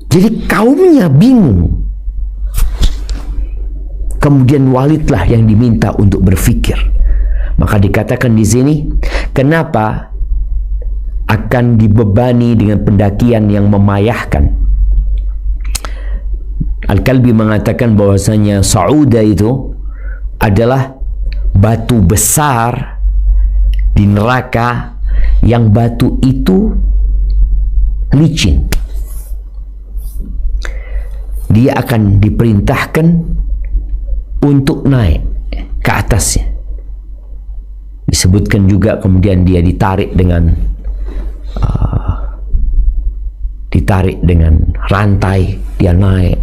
Jadi kaumnya bingung. Kemudian Walidlah yang diminta untuk berfikir. Maka dikatakan di sini, kenapa akan dibebani dengan pendakian yang memayahkan? Al-Kalbi mengatakan bahwasanya Sauda itu adalah batu besar di neraka, yang batu itu licin. Dia akan diperintahkan untuk naik ke atasnya. Disebutkan juga kemudian dia ditarik dengan rantai, dia naik,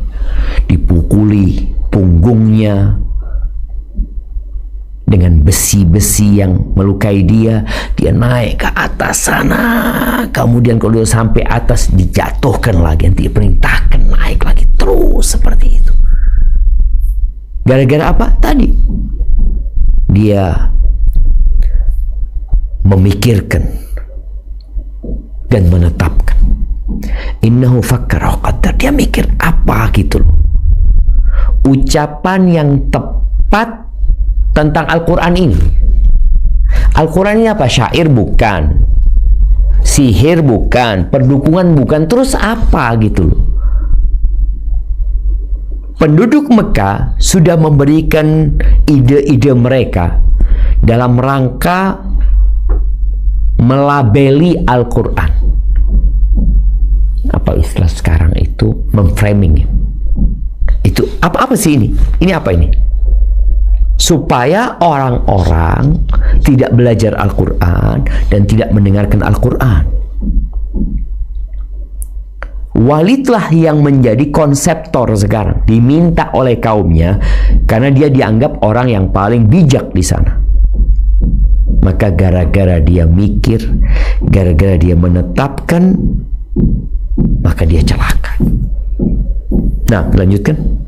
dipukuli punggungnya dengan besi-besi yang melukai dia. Dia naik ke atas sana, kemudian kalau dia sampai atas dijatuhkan lagi, nanti diperintahkan naik lagi, terus seperti itu. Gara-gara apa? Tadi dia memikirkan dan menetapkan. Innahu fakkara wa qaddar. Dia mikir apa gitu loh. Ucapan yang tepat tentang Al-Quran ini. Al-Quran ini apa? Syair bukan, sihir bukan, perdukungan bukan, terus apa gitu loh. Penduduk Mekah sudah memberikan ide-ide mereka dalam rangka melabeli Al-Quran. Apa istilah sekarang itu? Memframing. Itu Apa sih ini? Ini apa ini? Supaya orang-orang tidak belajar Al-Quran dan tidak mendengarkan Al-Quran. Walidlah yang menjadi konseptor sekarang, diminta oleh kaumnya karena dia dianggap orang yang paling bijak di sana. Maka gara-gara dia mikir, gara-gara dia menetapkan, maka dia celaka. Nah, lanjutkan.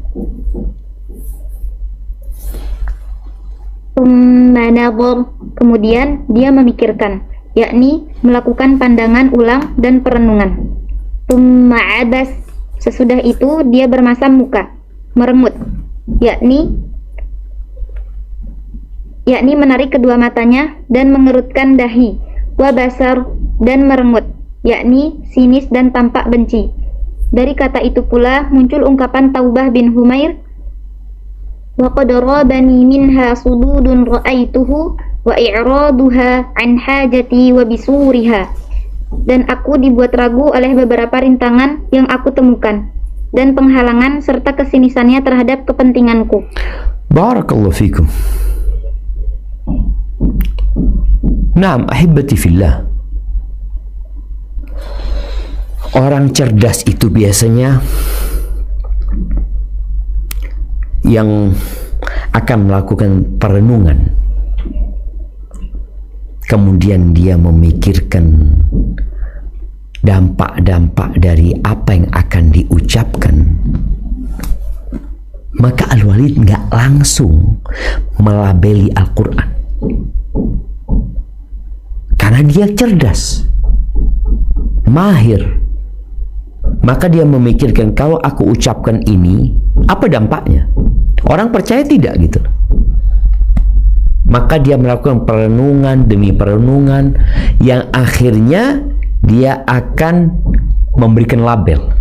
Kemudian dia memikirkan, yakni melakukan pandangan ulang dan perenungan. Abas, sesudah itu dia bermasam muka, meremut, yakni menarik kedua matanya dan mengerutkan dahi. Wabasar, dan merengut, yakni sinis dan tampak benci. Dari kata itu pula muncul ungkapan Taubah bin Humair, wa qad rabani minha sududun ra'aituhu wa i'raduha an hajati wa bisuriha. Dan aku dibuat ragu oleh beberapa rintangan yang aku temukan dan penghalangan serta kesinisannya terhadap kepentinganku. Barakallahu fikum. Naam, ahibati fillah. Orang cerdas itu biasanya yang akan melakukan perenungan, kemudian dia memikirkan dampak-dampak dari apa yang akan diucapkan. Maka Al-Walid nggak langsung melabeli Al-Quran karena dia cerdas, mahir. Maka dia memikirkan, kalau aku ucapkan ini, apa dampaknya? Orang percaya tidak gitu. Maka dia melakukan perenungan demi perenungan yang akhirnya dia akan memberikan label.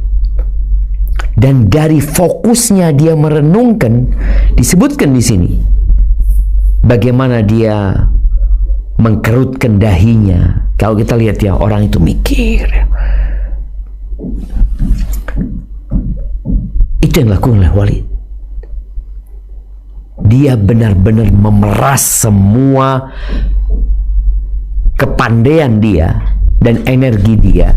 Dan dari fokusnya dia merenungkan, disebutkan di sini bagaimana dia mengkerutkan dahinya. Kalau kita lihat ya, orang itu mikir. Itu yang dilakukan oleh Walid. Dia benar-benar memeras semua kepandaian dia dan energi dia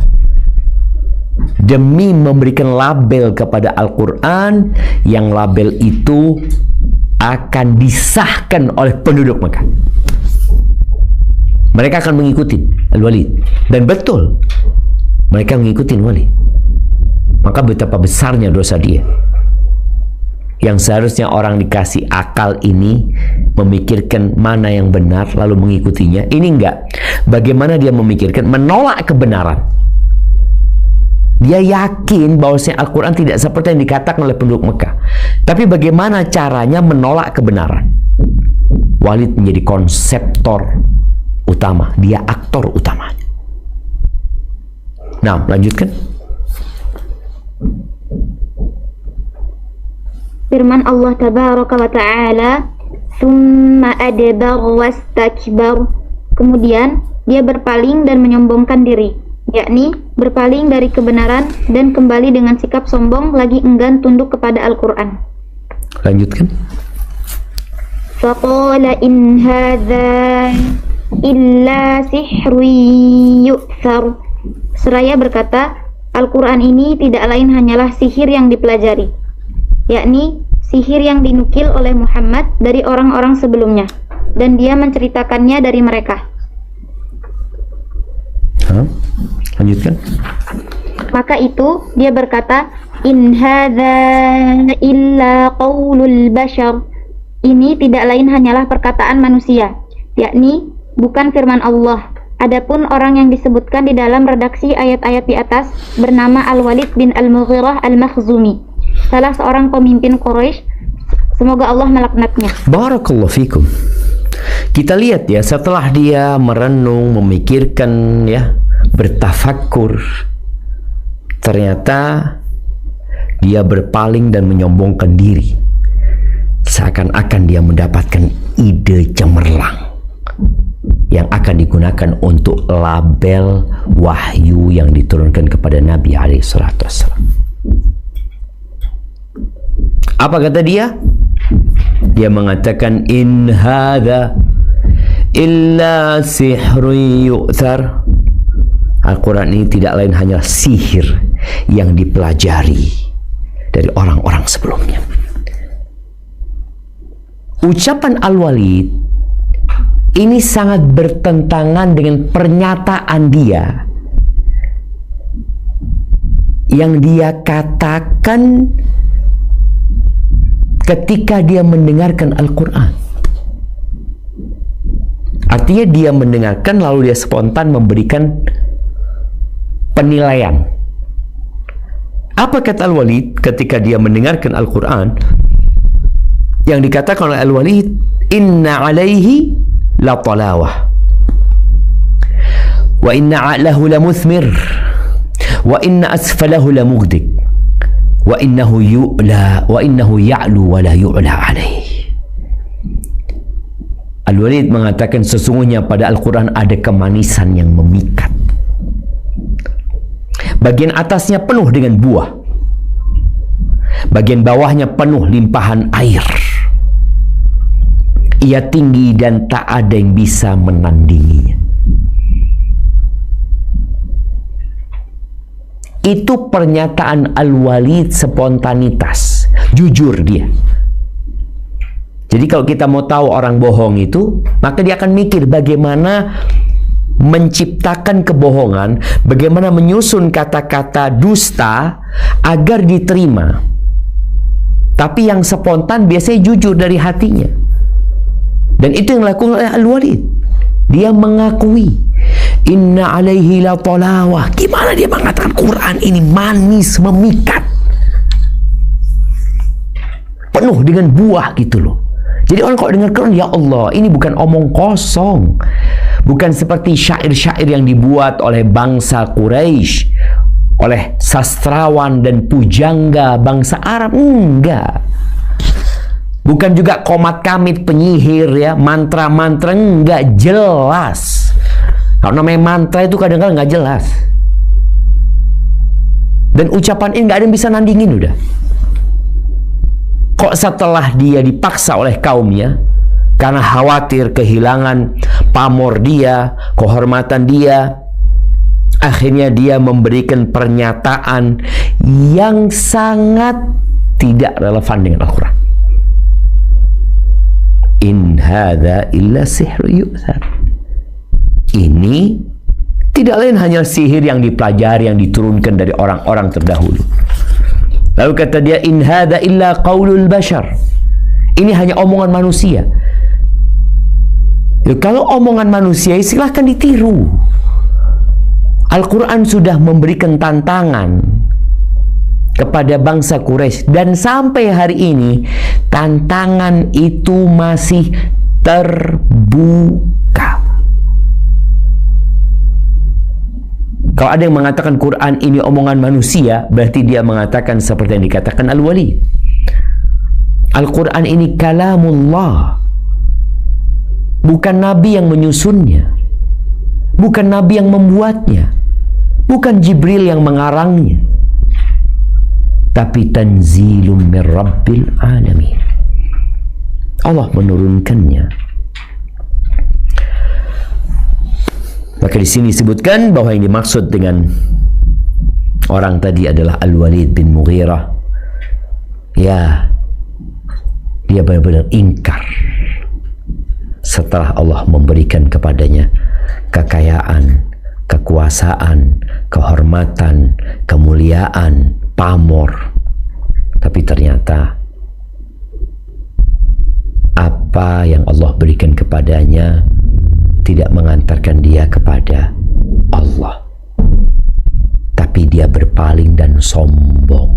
demi memberikan label kepada Al-Quran, yang label itu akan disahkan oleh penduduk Mekah. Mereka akan mengikuti Al-Walid, dan betul mereka mengikuti Walid. Maka betapa besarnya dosa dia, yang seharusnya orang dikasih akal ini memikirkan mana yang benar lalu mengikutinya. Ini enggak. Bagaimana dia memikirkan menolak kebenaran. Dia yakin bahwasanya Al-Quran tidak seperti yang dikatakan oleh penduduk Mekah, tapi bagaimana caranya menolak kebenaran. Walid menjadi konseptor utama, dia aktor utamanya. Nah, lanjutkan. Firman Allah tabaraka wa ta'ala, "Tsumma adbar wastakbar." Kemudian dia berpaling dan menyombongkan diri, yakni berpaling dari kebenaran dan kembali dengan sikap sombong lagi enggan tunduk kepada Al-Quran. Lanjutkan. Faqala in hadza illa sihrun yu'thar. Seraya berkata, Al-Quran ini tidak lain hanyalah sihir yang dipelajari, yakni sihir yang dinukil oleh Muhammad dari orang-orang sebelumnya, dan dia menceritakannya dari mereka. Lanjutkan. Maka itu dia berkata, in hadza illa qaulul bashar. Ini tidak lain hanyalah perkataan manusia, yakni bukan firman Allah. Adapun orang yang disebutkan di dalam redaksi ayat-ayat di atas bernama Al-Walid bin Al-Mughirah Al-Makhzumi, salah seorang pemimpin Quraisy. Semoga Allah melaknatnya. Barakallahu fikum. Kita lihat ya, setelah dia merenung, memikirkan ya, bertafakkur, ternyata dia berpaling dan menyombongkan diri. Seakan-akan dia mendapatkan ide cemerlang yang akan digunakan untuk label wahyu yang diturunkan kepada Nabi alaihissalatu wassalam. Apa kata dia? Dia mengatakan, in hadza illa sihrun yu'thar. Al-Quran ini tidak lain hanya sihir yang dipelajari dari orang-orang sebelumnya. Ucapan Al-Walid ini sangat bertentangan dengan pernyataan dia yang dia katakan ketika dia mendengarkan Al-Quran. Artinya dia mendengarkan lalu dia spontan memberikan penilaian. Apa kata Al-Walid ketika dia mendengarkan Al-Quran? Yang dikatakan oleh Al-Walid, inna alaihi la talawah wa inna a'lahu la muthmir wa inna asfalahu la mugdik wa innahu ya'lu wa la yu'la alaihi. Al-Walid mengatakan sesungguhnya pada Al-Quran ada kemanisan yang memikat. Bagian atasnya penuh dengan buah, bagian bawahnya penuh limpahan air. Ia tinggi dan tak ada yang bisa menandinginya. Itu pernyataan Al-Walid spontanitas, jujur dia. Jadi kalau kita mau tahu orang bohong itu, maka dia akan mikir bagaimana menciptakan kebohongan, bagaimana menyusun kata-kata dusta agar diterima. Tapi yang spontan biasanya jujur dari hatinya. Dan itu yang dilakukan oleh Al-Walid. Dia mengakui inna alaihi la talawah. Gimana dia mengatakan Quran ini manis, memikat, penuh dengan buah gitu loh. Jadi orang kalau dengar Quran, ya Allah, ini bukan omong kosong. Bukan seperti syair-syair yang dibuat oleh bangsa Quraisy, oleh sastrawan dan pujangga bangsa Arab. Enggak. Bukan juga komat kamit penyihir ya, mantra-mantra, enggak jelas. Kalau namanya mantra itu kadang-kadang enggak jelas. Dan ucapan ini enggak ada yang bisa nandingin udah. Kok setelah dia dipaksa oleh kaumnya karena khawatir kehilangan pamor dia, kehormatan dia, akhirnya dia memberikan pernyataan yang sangat tidak relevan dengan Al-Quran. In hadza illa sihrun yu'thar. Ini tidak lain hanya sihir yang dipelajari, yang diturunkan dari orang-orang terdahulu. Lalu kata dia, in hadza illa qaulul bashar. Ini hanya omongan manusia. Ya, kalau omongan manusia silahkan ditiru. Al-Quran sudah memberikan tantangan kepada bangsa Quraisy, dan sampai hari ini tantangan itu masih terbuka. Kalau ada yang mengatakan Quran ini omongan manusia, berarti dia mengatakan seperti yang dikatakan Al-Walid. Al-Quran ini kalamullah, bukan Nabi yang menyusunnya, bukan Nabi yang membuatnya, bukan Jibril yang mengarangnya, tapi tanzilum min rabbil alamin. Allah menurunkannya. Maka di sini disebutkan bahwa yang dimaksud dengan orang tadi adalah Al-Walid bin Mughirah. Ya, dia benar-benar ingkar setelah Allah memberikan kepadanya kekayaan, kekuasaan, kehormatan, kemuliaan, pamor. Tapi ternyata apa yang Allah berikan kepadanya tidak mengantarkan dia kepada Allah, tapi dia berpaling dan sombong.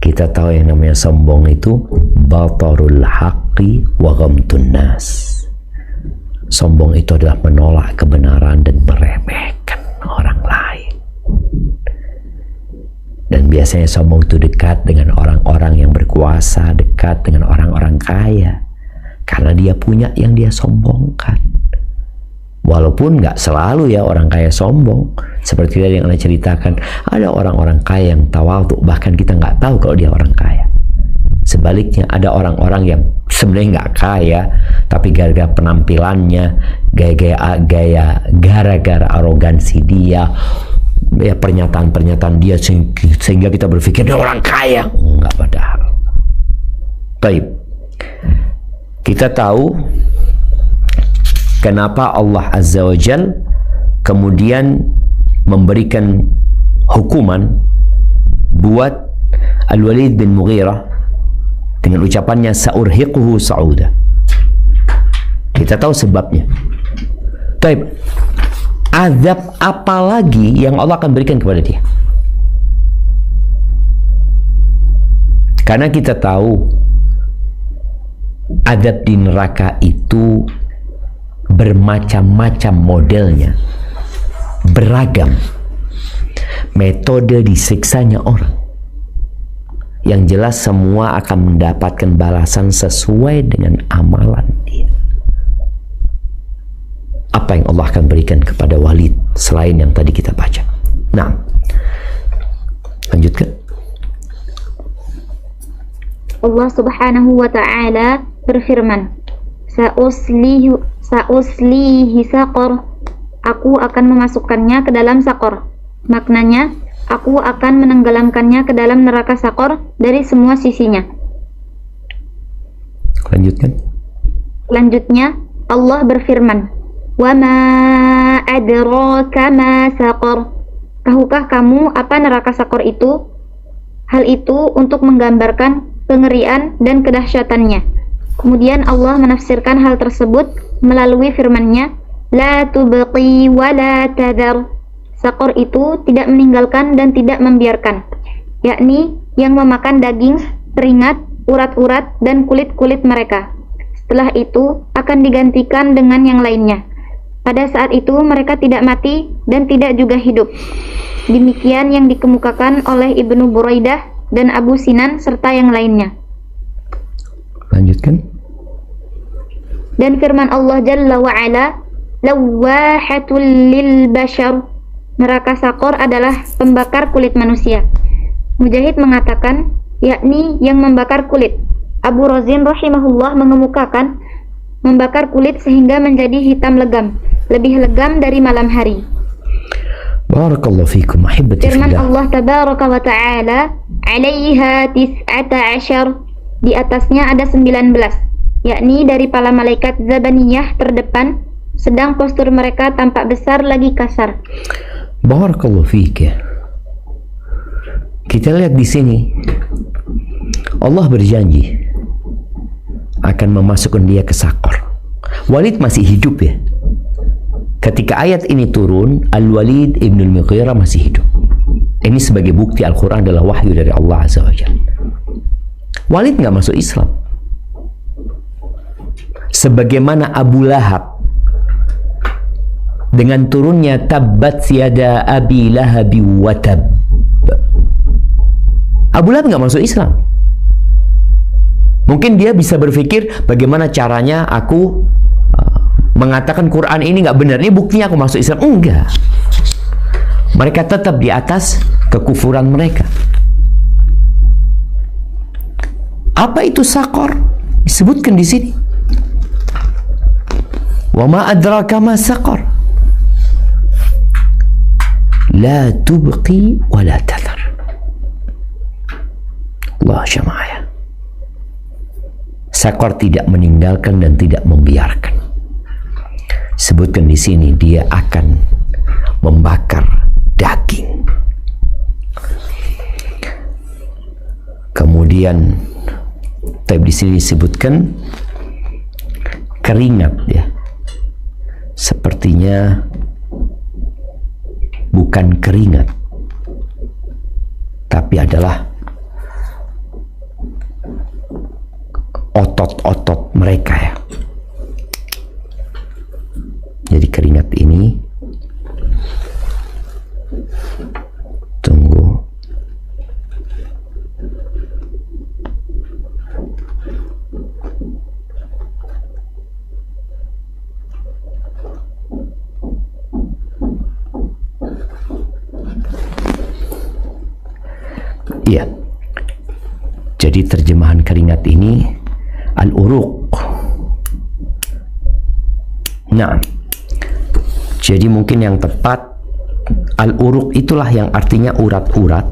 Kita tahu yang namanya sombong itu batarul haqqi wa ghamtun nas. Sombong itu adalah menolak kebenaran dan meremehkan orang lain. Dan biasanya sombong itu dekat dengan orang-orang yang berkuasa, dekat dengan orang-orang kaya, karena dia punya yang dia sombongkan. Walaupun nggak selalu ya orang kaya sombong. Seperti tadi yang Anda ceritakan, ada orang-orang kaya yang tawadhu, bahkan kita nggak tahu kalau dia orang kaya. Sebaliknya ada orang-orang yang sebenarnya nggak kaya, tapi gara-gara penampilannya, gara-gara arogansi dia, ya pernyataan-pernyataan dia sehingga kita berpikir dia orang kaya. Enggak, padahal. Baik. Kita tahu kenapa Allah Azza wa Jal kemudian memberikan hukuman buat Al-Walid bin Mughirah dengan ucapannya sa'urhiquhu sa'uda. Kita tahu sebabnya. Baik. Azab apa lagi yang Allah akan berikan kepada dia? Karena kita tahu azab di neraka itu bermacam-macam modelnya, beragam metode disiksanya orang. Yang jelas semua akan mendapatkan balasan sesuai dengan amalan dia. Apa yang Allah akan berikan kepada Walid selain yang tadi kita baca? Nah, lanjutkan. Allah Subhanahu wa ta'ala berfirman, Sa'uslihi saqar. Aku akan memasukkannya ke dalam saqar. Maknanya, aku akan menenggelamkannya ke dalam neraka saqar dari semua sisinya. Lanjutkan. Selanjutnya, Allah berfirman, Wa ma adraka ma saqar. Tahukah kamu apa neraka saqar itu? Hal itu untuk menggambarkan kengerian dan kedahsyatannya. Kemudian Allah menafsirkan hal tersebut melalui firman-Nya, La tubqi wa la tadhar. Saqar itu tidak meninggalkan dan tidak membiarkan, yakni yang memakan daging, keringat, urat-urat, dan kulit-kulit mereka. Setelah itu akan digantikan dengan yang lainnya. Pada saat itu mereka tidak mati dan tidak juga hidup. Demikian yang dikemukakan oleh Ibnu Buraidah dan Abu Sinan serta yang lainnya. Lanjutkan. Dan firman Allah Jalla wa'ala, Lawwahatul lil bashar. Neraka saqar adalah pembakar kulit manusia. Mujahid mengatakan, yakni yang membakar kulit. Abu Razin rahimahullah mengemukakan, membakar kulit sehingga menjadi hitam legam, lebih legam dari malam hari. Barakallahu fikum ahibati fillah. Firman Allah tabaraka wa ta'ala, Alaiha tis'ata asyar. Di atasnya ada 19, yakni dari para malaikat Zabaniyah terdepan, sedang postur mereka tampak besar lagi kasar. Barakallahu fik. Kita lihat di sini Allah berjanji akan memasukkan dia ke saqar. Walid masih hidup ya. Ketika ayat ini turun, Al-Walid ibn al-Mughirah masih hidup. Ini sebagai bukti Al-Quran adalah wahyu dari Allah Azza wa Jalla. Walid nggak masuk Islam. Sebagaimana Abu Lahab dengan turunnya tabbat yada abi lahabi wa tab. Abu Lahab nggak masuk Islam. Mungkin dia bisa berpikir bagaimana caranya aku mengatakan Quran ini nggak benar, ini buktinya aku masuk Islam. Enggak. Mereka tetap di atas kekufuran mereka. Apa itu saqar? Disebutkan di sini. Wa ma adraka ma saqar. La tubqi wa la tadhar. Allah jamaah. Saqar tidak meninggalkan dan tidak membiarkan. Sebutkan di sini dia akan membakar daging. Kemudian di sini disebutkan keringat ya. Sepertinya bukan keringat, tapi adalah otot-otot mereka ya. Jadi keringat ini, tunggu, iya. Jadi terjemahan keringat ini al-uruq. Nah, jadi mungkin yang tepat al-uruq itulah yang artinya urat-urat,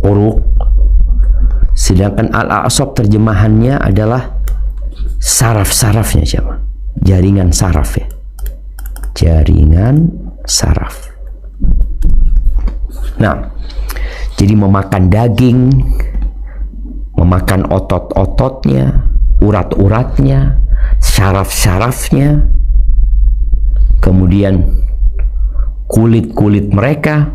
uruq. Sedangkan al-a'sab terjemahannya adalah saraf-sarafnya siapa? Jaringan saraf ya. Jaringan saraf. Nah, jadi memakan daging, memakan otot-ototnya, urat-uratnya, syaraf-syarafnya, kemudian kulit-kulit mereka.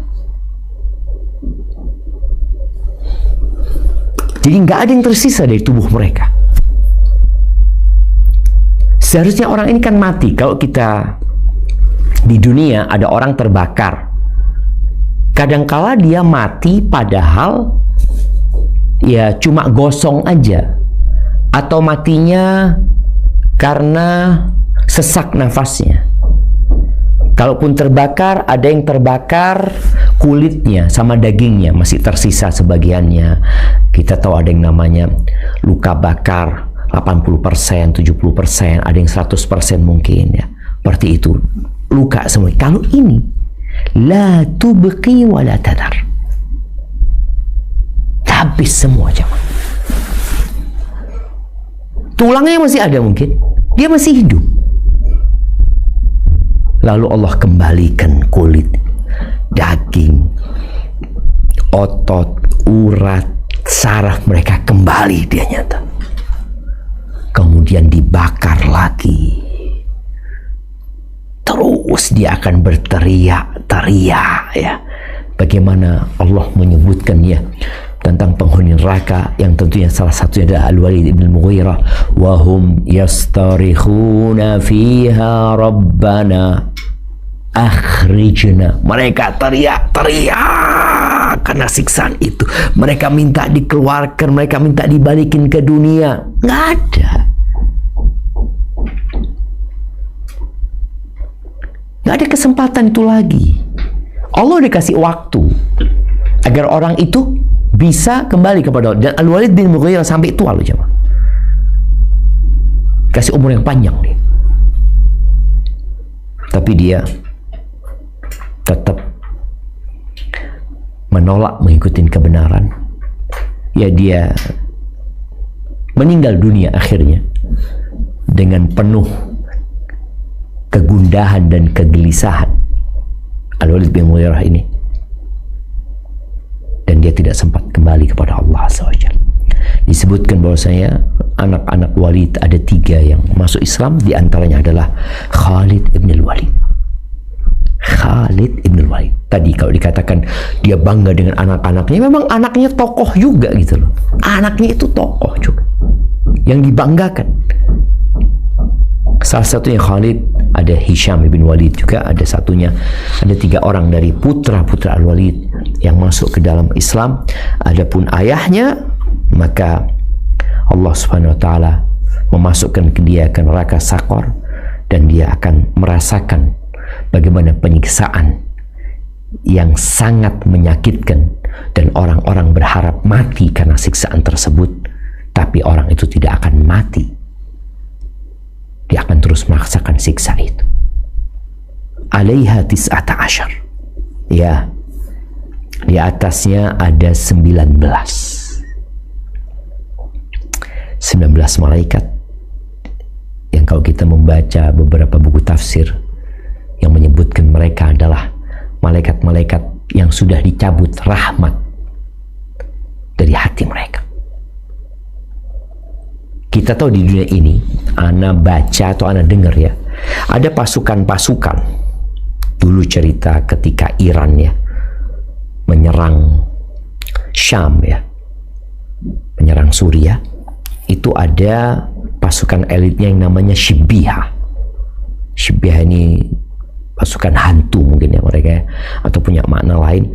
Jadi nggak ada yang tersisa dari tubuh mereka. Seharusnya orang ini kan mati. Kalau kita di dunia ada orang terbakar, kadangkala dia mati padahal ya cuma gosong aja, atau matinya karena sesak nafasnya. Kalaupun terbakar, ada yang terbakar kulitnya sama dagingnya masih tersisa sebagiannya. Kita tahu ada yang namanya luka bakar 80%, 70%, ada yang 100% mungkin ya. Seperti itu. Luka semua. Kalau ini la tubqi wa la tadar. Habis semua jemaah. Tulangnya masih ada mungkin. Dia masih hidup. Lalu Allah kembalikan kulit, daging, otot, urat, saraf mereka kembali dia nyata. Kemudian dibakar lagi. Terus dia akan berteriak-teriak ya. Bagaimana Allah menyebutkan ya tentang penghuni neraka yang tentunya salah satunya adalah Al-Walid ibn Mughirah, wa hum yastarikhuna fiha rabbana akhrijna. Mereka teriak-teriak karena siksaan itu. Mereka minta dikeluarkan, mereka minta dibalikin ke dunia. Nggak ada. Nggak ada kesempatan itu lagi. Allah udah kasih waktu agar orang itu bisa kembali kepada Allah. Dan Al-Walid bin Mughirah sampai tua loh jemaah. Kasih umur yang panjang nih. Tapi dia tetap menolak mengikuti kebenaran. Ya dia meninggal dunia akhirnya dengan penuh kegundahan dan kegelisahan. Al-Walid bin Mughirah ini, dan dia tidak sempat kembali kepada Allah SWT. Disebutkan bahwasanya anak-anak Walid ada 3 yang masuk Islam, di antaranya adalah Khalid ibn al-Walid. Khalid ibn al-Walid. Tadi kalau dikatakan dia bangga dengan anak-anaknya, memang anaknya tokoh juga gitu loh. Anaknya itu tokoh juga yang dibanggakan. Salah satunya Khalid, ada Hisham ibn Walid juga, ada satunya, ada 3 orang dari putra-putra Al-Walid yang masuk ke dalam Islam. Adapun ayahnya, maka Allah Subhanahu wa taala memasukkan dia ke neraka Sakor, dan dia akan merasakan bagaimana penyiksaan yang sangat menyakitkan, dan orang-orang berharap mati karena siksaan tersebut, tapi orang itu tidak akan mati. Dia akan terus merasakan siksa itu. Alaiha 19. Ya, di atasnya ada 19 malaikat yang kalau kita membaca beberapa buku tafsir yang menyebutkan mereka adalah malaikat-malaikat yang sudah dicabut rahmat dari hati mereka. Kita tahu di dunia ini, ana baca atau ana dengar ya, ada pasukan-pasukan. Dulu cerita ketika Iran ya menyerang Syam ya, menyerang Suriah, itu ada pasukan elitnya yang namanya Shibiha. Shibiha ini pasukan hantu mungkin ya mereka ya, atau punya makna lain.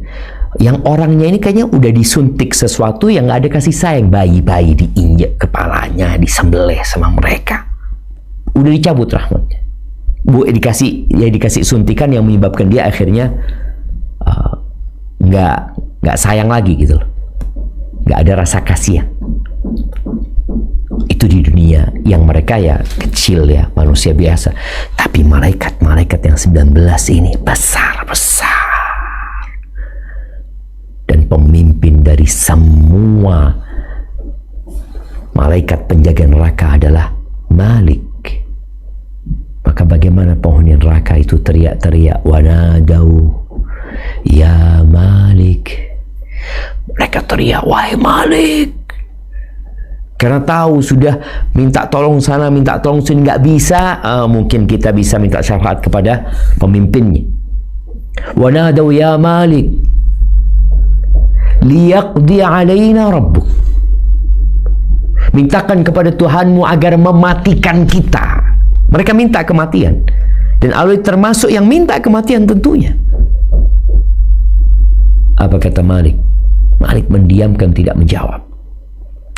Yang orangnya ini kayaknya udah disuntik sesuatu yang gak ada kasih sayang. Bayi-bayi diinjak kepalanya, disembelih sama mereka. Udah dicabut rahmatnya. Dikasih suntikan yang menyebabkan dia akhirnya nggak sayang lagi gitu loh. Nggak ada rasa kasihan. Itu di dunia yang mereka ya kecil ya, manusia biasa. Tapi malaikat-malaikat yang 19 ini besar-besar. Dan pemimpin dari semua malaikat penjaga neraka adalah Malik. Maka bagaimana penghuni neraka itu teriak-teriak, wanadau ya Malik. Mereka teriak, wahai Malik. Karena tahu sudah minta tolong sana, minta tolong sini nggak bisa. Mungkin kita bisa minta syafaat kepada pemimpinnya. Wanadau ya Malik liyaqdi alaina rabbuk. Mintakan kepada Tuhanmu agar mematikan kita. Mereka minta kematian. Dan Allah termasuk yang minta kematian tentunya. Apa kata Malik? Malik mendiamkan, tidak menjawab.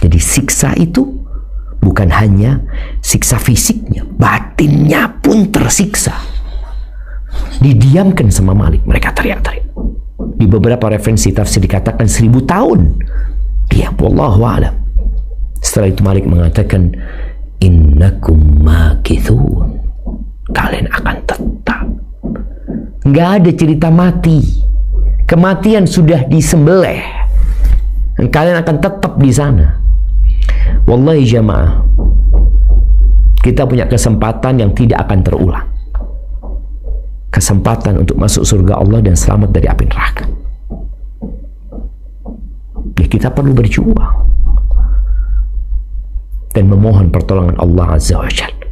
Jadi siksa itu bukan hanya siksa fisiknya, batinnya pun tersiksa. Didiamkan sama Malik. Mereka teriak-teriak. Di beberapa referensi tafsir dikatakan 1000 tahun. Ya, wallahu a'lam. Setelah itu Malik mengatakan, innakum makithun. Kalian akan tetap. Nggak ada cerita mati. Kematian sudah disembelih. Dan kalian akan tetap di sana. Wallahi jamaah, kita punya kesempatan yang tidak akan terulang. Kesempatan untuk masuk surga Allah dan selamat dari api neraka. Ya, kita perlu berjuang dan memohon pertolongan Allah Azza wa Jalla.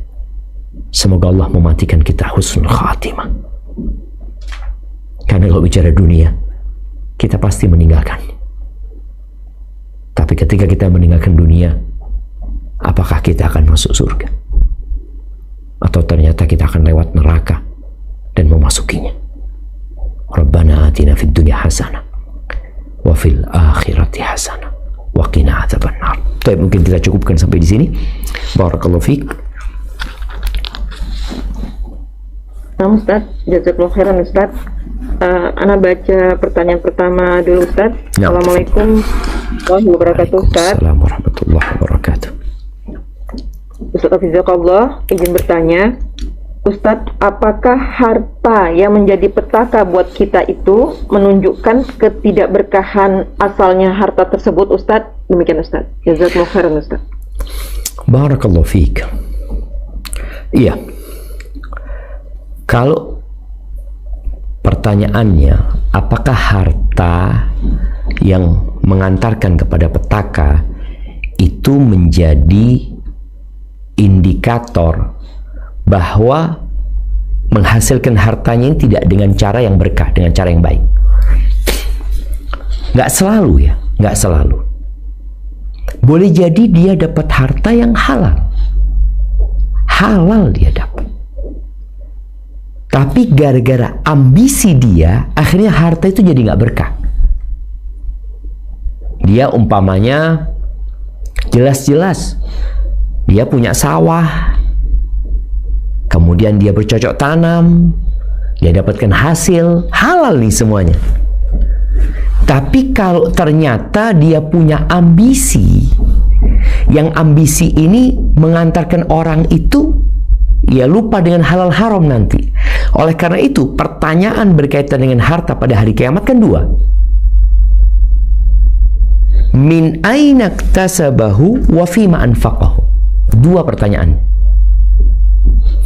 Semoga Allah mematikan kita husnul khatimah. Karena kalau bicara dunia, kita pasti meninggalkannya. Tapi ketika kita meninggalkan dunia, apakah kita akan masuk surga? Atau ternyata kita akan lewat neraka dan memasukinya? Rabbana atina fid dunya hasanah wa fil akhirati hasanah wa qina adzabannar. Baik, mungkin kita cukupkan sampai di sini. Barakallahu fiik. Nah, Ustaz, jazakallahu khairan Ustaz. Ana baca pertanyaan pertama dulu Ustaz. Ya. Assalamualaikum warahmatullahi wabarakatuh Ustaz. Assalamualaikum warahmatullahi wabarakatuh. Ustaz Hafizakallah, izin bertanya, Ustaz, apakah harta yang menjadi petaka buat kita itu menunjukkan ketidakberkahan asalnya harta tersebut Ustaz? Demikian Ustaz. Jazakallahu khairan Ustaz. Barakallahu fiik. Iya. Kalau pertanyaannya, apakah harta yang mengantarkan kepada petaka itu menjadi indikator bahwa menghasilkan hartanya tidak dengan cara yang berkah, dengan cara yang baik? Nggak selalu ya, nggak selalu. Boleh jadi dia dapat harta yang halal. Halal dia dapat. Tapi gara-gara ambisi dia, akhirnya harta itu jadi nggak berkah. Dia umpamanya jelas-jelas dia punya sawah, kemudian dia bercocok tanam, dia dapatkan hasil, halal nih semuanya. Tapi kalau ternyata dia punya ambisi, yang ambisi ini mengantarkan orang itu ya lupa dengan halal haram nanti. Oleh karena itu, pertanyaan berkaitan dengan harta pada hari kiamat kan dua. Min aina iktasabahu wa fima anfaqahu. Dua pertanyaan.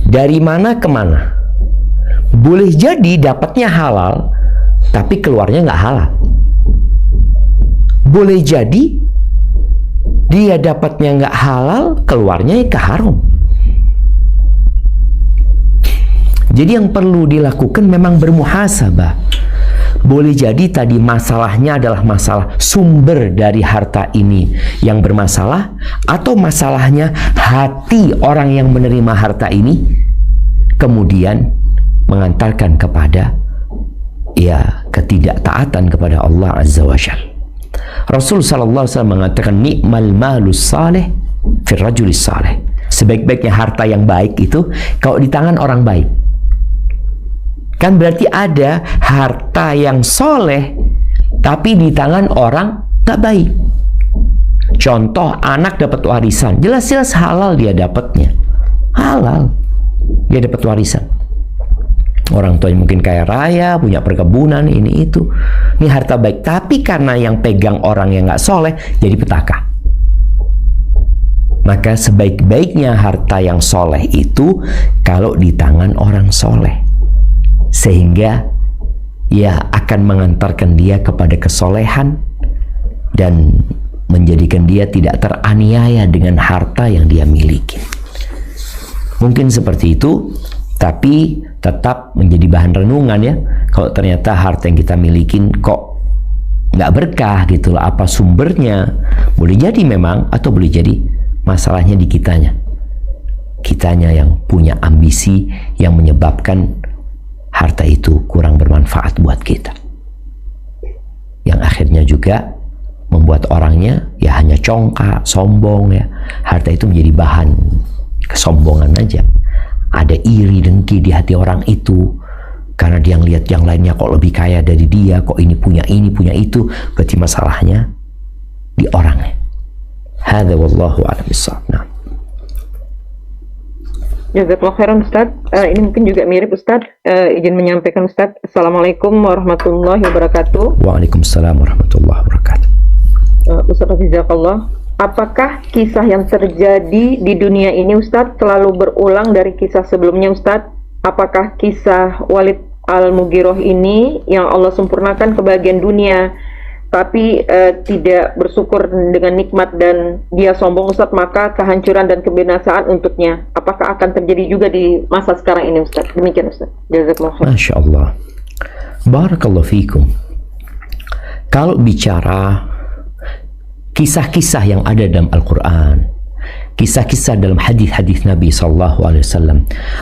Dari mana ke mana? Boleh jadi dapatnya halal, tapi keluarnya nggak halal. Boleh jadi dia dapatnya nggak halal, keluarnya ke haram. Jadi yang perlu dilakukan memang bermuhasabah. Boleh jadi tadi masalahnya adalah masalah sumber dari harta ini yang bermasalah, atau masalahnya hati orang yang menerima harta ini kemudian mengantarkan kepada ya ketidaktaatan kepada Allah Azza wa Jalla. Rasul sallallahu alaihi wasallam mengatakan ni'mal malus salih fir rajulis salih. Sebaik-baiknya harta yang baik itu kalau di tangan orang baik. Kan berarti ada harta yang soleh tapi di tangan orang gak baik. Contoh, anak dapat warisan, jelas-jelas halal dia dapatnya, halal dia dapat warisan. Orang tuanya mungkin kaya raya, punya perkebunan, ini itu, ini harta baik. Tapi karena yang pegang orang yang nggak soleh, jadi petaka. Maka sebaik-baiknya harta yang soleh itu kalau di tangan orang soleh, sehingga ia akan mengantarkan dia kepada kesolehan dan menjadikan dia tidak teraniaya dengan harta yang dia miliki. Mungkin seperti itu, tapi tetap menjadi bahan renungan ya. Kalau ternyata harta yang kita miliki kok nggak berkah gitu loh, apa sumbernya? Boleh jadi memang, atau boleh jadi masalahnya di kitanya yang punya ambisi yang menyebabkan harta itu kurang bermanfaat buat kita, yang akhirnya juga membuat orangnya ya hanya congkak, sombong ya. Harta itu menjadi bahan kesombongan aja. Ada iri dengki di hati orang itu karena dia ngelihat yang lainnya kok lebih kaya dari dia, kok ini punya itu. Berarti masalahnya di orangnya. Hadza wallahu a'lam bissawab. Nah. Jazakallahu khairan Ustaz. Ini mungkin juga mirip Ustaz. Izin menyampaikan Ustaz. Assalamualaikum warahmatullahi wabarakatuh. Waalaikumsalam warahmatullahi wabarakatuh. Ustaz Hafizakallah, apakah kisah yang terjadi di dunia ini Ustaz selalu berulang dari kisah sebelumnya Ustaz? Apakah kisah Walid Al-Mughirah ini yang Allah sempurnakan kebahagiaan dunia tapi tidak bersyukur dengan nikmat dan dia sombong Ustaz, maka kehancuran dan kebinasaan untuknya? Apakah akan terjadi juga di masa sekarang ini Ustaz? Demikian Ustaz. Jazakallahu khairan. Masya Allah. Barakallahu fikum. Kalau bicara kisah-kisah yang ada dalam Al-Quran, kisah-kisah dalam hadis-hadis Nabi SAW,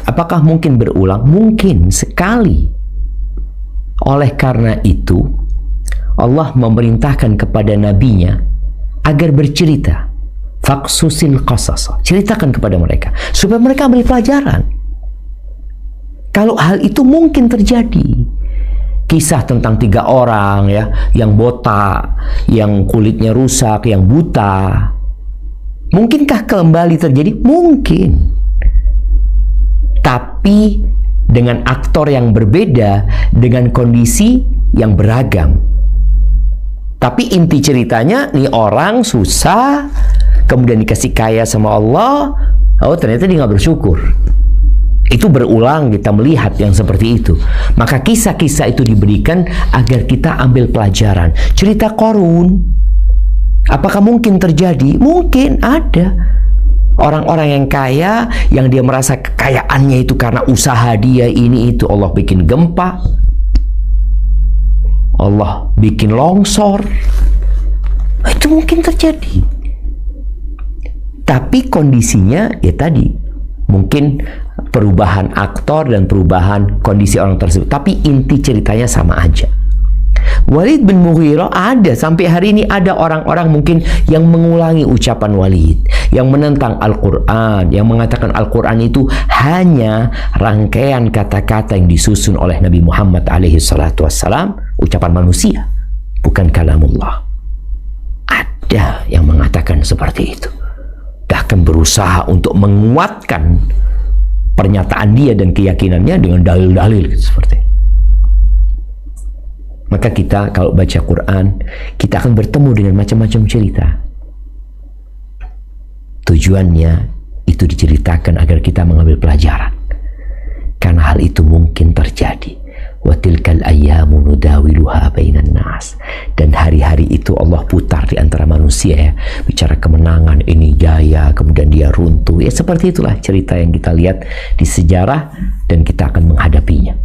apakah mungkin berulang? Mungkin sekali. Oleh karena itu, Allah memerintahkan kepada nabinya agar bercerita. Faqsusil qasas, ceritakan kepada mereka supaya mereka ambil pelajaran. Kalau hal itu mungkin terjadi, kisah tentang 3 orang ya, yang botak, yang kulitnya rusak, yang buta, mungkinkah kembali terjadi? Mungkin, tapi dengan aktor yang berbeda, dengan kondisi yang beragam. Tapi inti ceritanya, nih orang susah, kemudian dikasih kaya sama Allah, oh ternyata dia nggak bersyukur. Itu berulang, kita melihat yang seperti itu. Maka kisah-kisah itu diberikan agar kita ambil pelajaran. Cerita Qarun, apakah mungkin terjadi? Mungkin ada. Orang-orang yang kaya, yang dia merasa kekayaannya itu karena usaha dia ini itu, Allah bikin gempa, Allah bikin longsor. Itu mungkin terjadi. Tapi kondisinya ya tadi, mungkin perubahan aktor dan perubahan kondisi orang tersebut. Tapi inti ceritanya sama aja. Walid bin Mughirah ada, sampai hari ini ada orang-orang mungkin yang mengulangi ucapan Walid, yang menentang Al-Quran, yang mengatakan Al-Quran itu hanya rangkaian kata-kata yang disusun oleh Nabi Muhammad SAW, ucapan manusia, bukan kalamullah. Ada yang mengatakan seperti itu, bahkan berusaha untuk menguatkan pernyataan dia dan keyakinannya dengan dalil-dalil seperti itu. Maka kita kalau baca Quran, kita akan bertemu dengan macam-macam cerita. Tujuannya itu diceritakan agar kita mengambil pelajaran. Karena hal itu mungkin terjadi. Wa tilkal ayyamu nudawiluha bainan nas. Dan hari-hari itu Allah putar di antara manusia ya. Bicara kemenangan, ini jaya, kemudian dia runtuh. Ya seperti itulah cerita yang kita lihat di sejarah dan kita akan menghadapinya.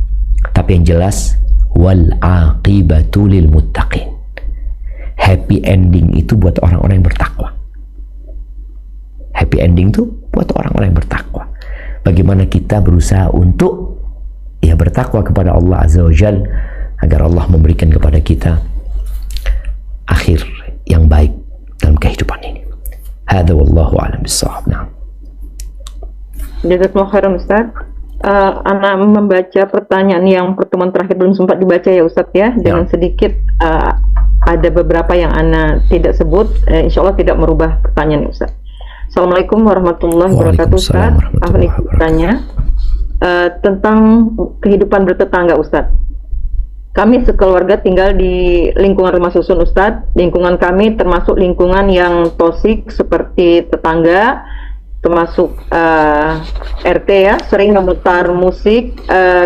Tapi yang jelas, wal aqibatu lil muttaqin. Happy ending itu buat orang-orang yang bertakwa. Happy ending itu buat orang-orang yang bertakwa. Bagaimana kita berusaha untuk ya bertakwa kepada Allah Azza wa Jal, agar Allah memberikan kepada kita akhir yang baik dalam kehidupan ini. Hadza wallahu a'lam bissawab. Nah. Jazakallahu khairan Ustaz. Ana membaca pertanyaan yang pertemuan terakhir belum sempat dibaca ya Ustaz ya, dengan sedikit ada beberapa yang Ana tidak sebut, insya Allah tidak merubah pertanyaan Ustaz. Assalamualaikum warahmatullahi wabarakatuh. Ustaz, aku bertanya tentang kehidupan bertetangga Ustaz. Kami sekeluarga tinggal di lingkungan rumah susun Ustadz. Lingkungan kami termasuk lingkungan yang toksik seperti tetangga, termasuk RT ya, sering memutar musik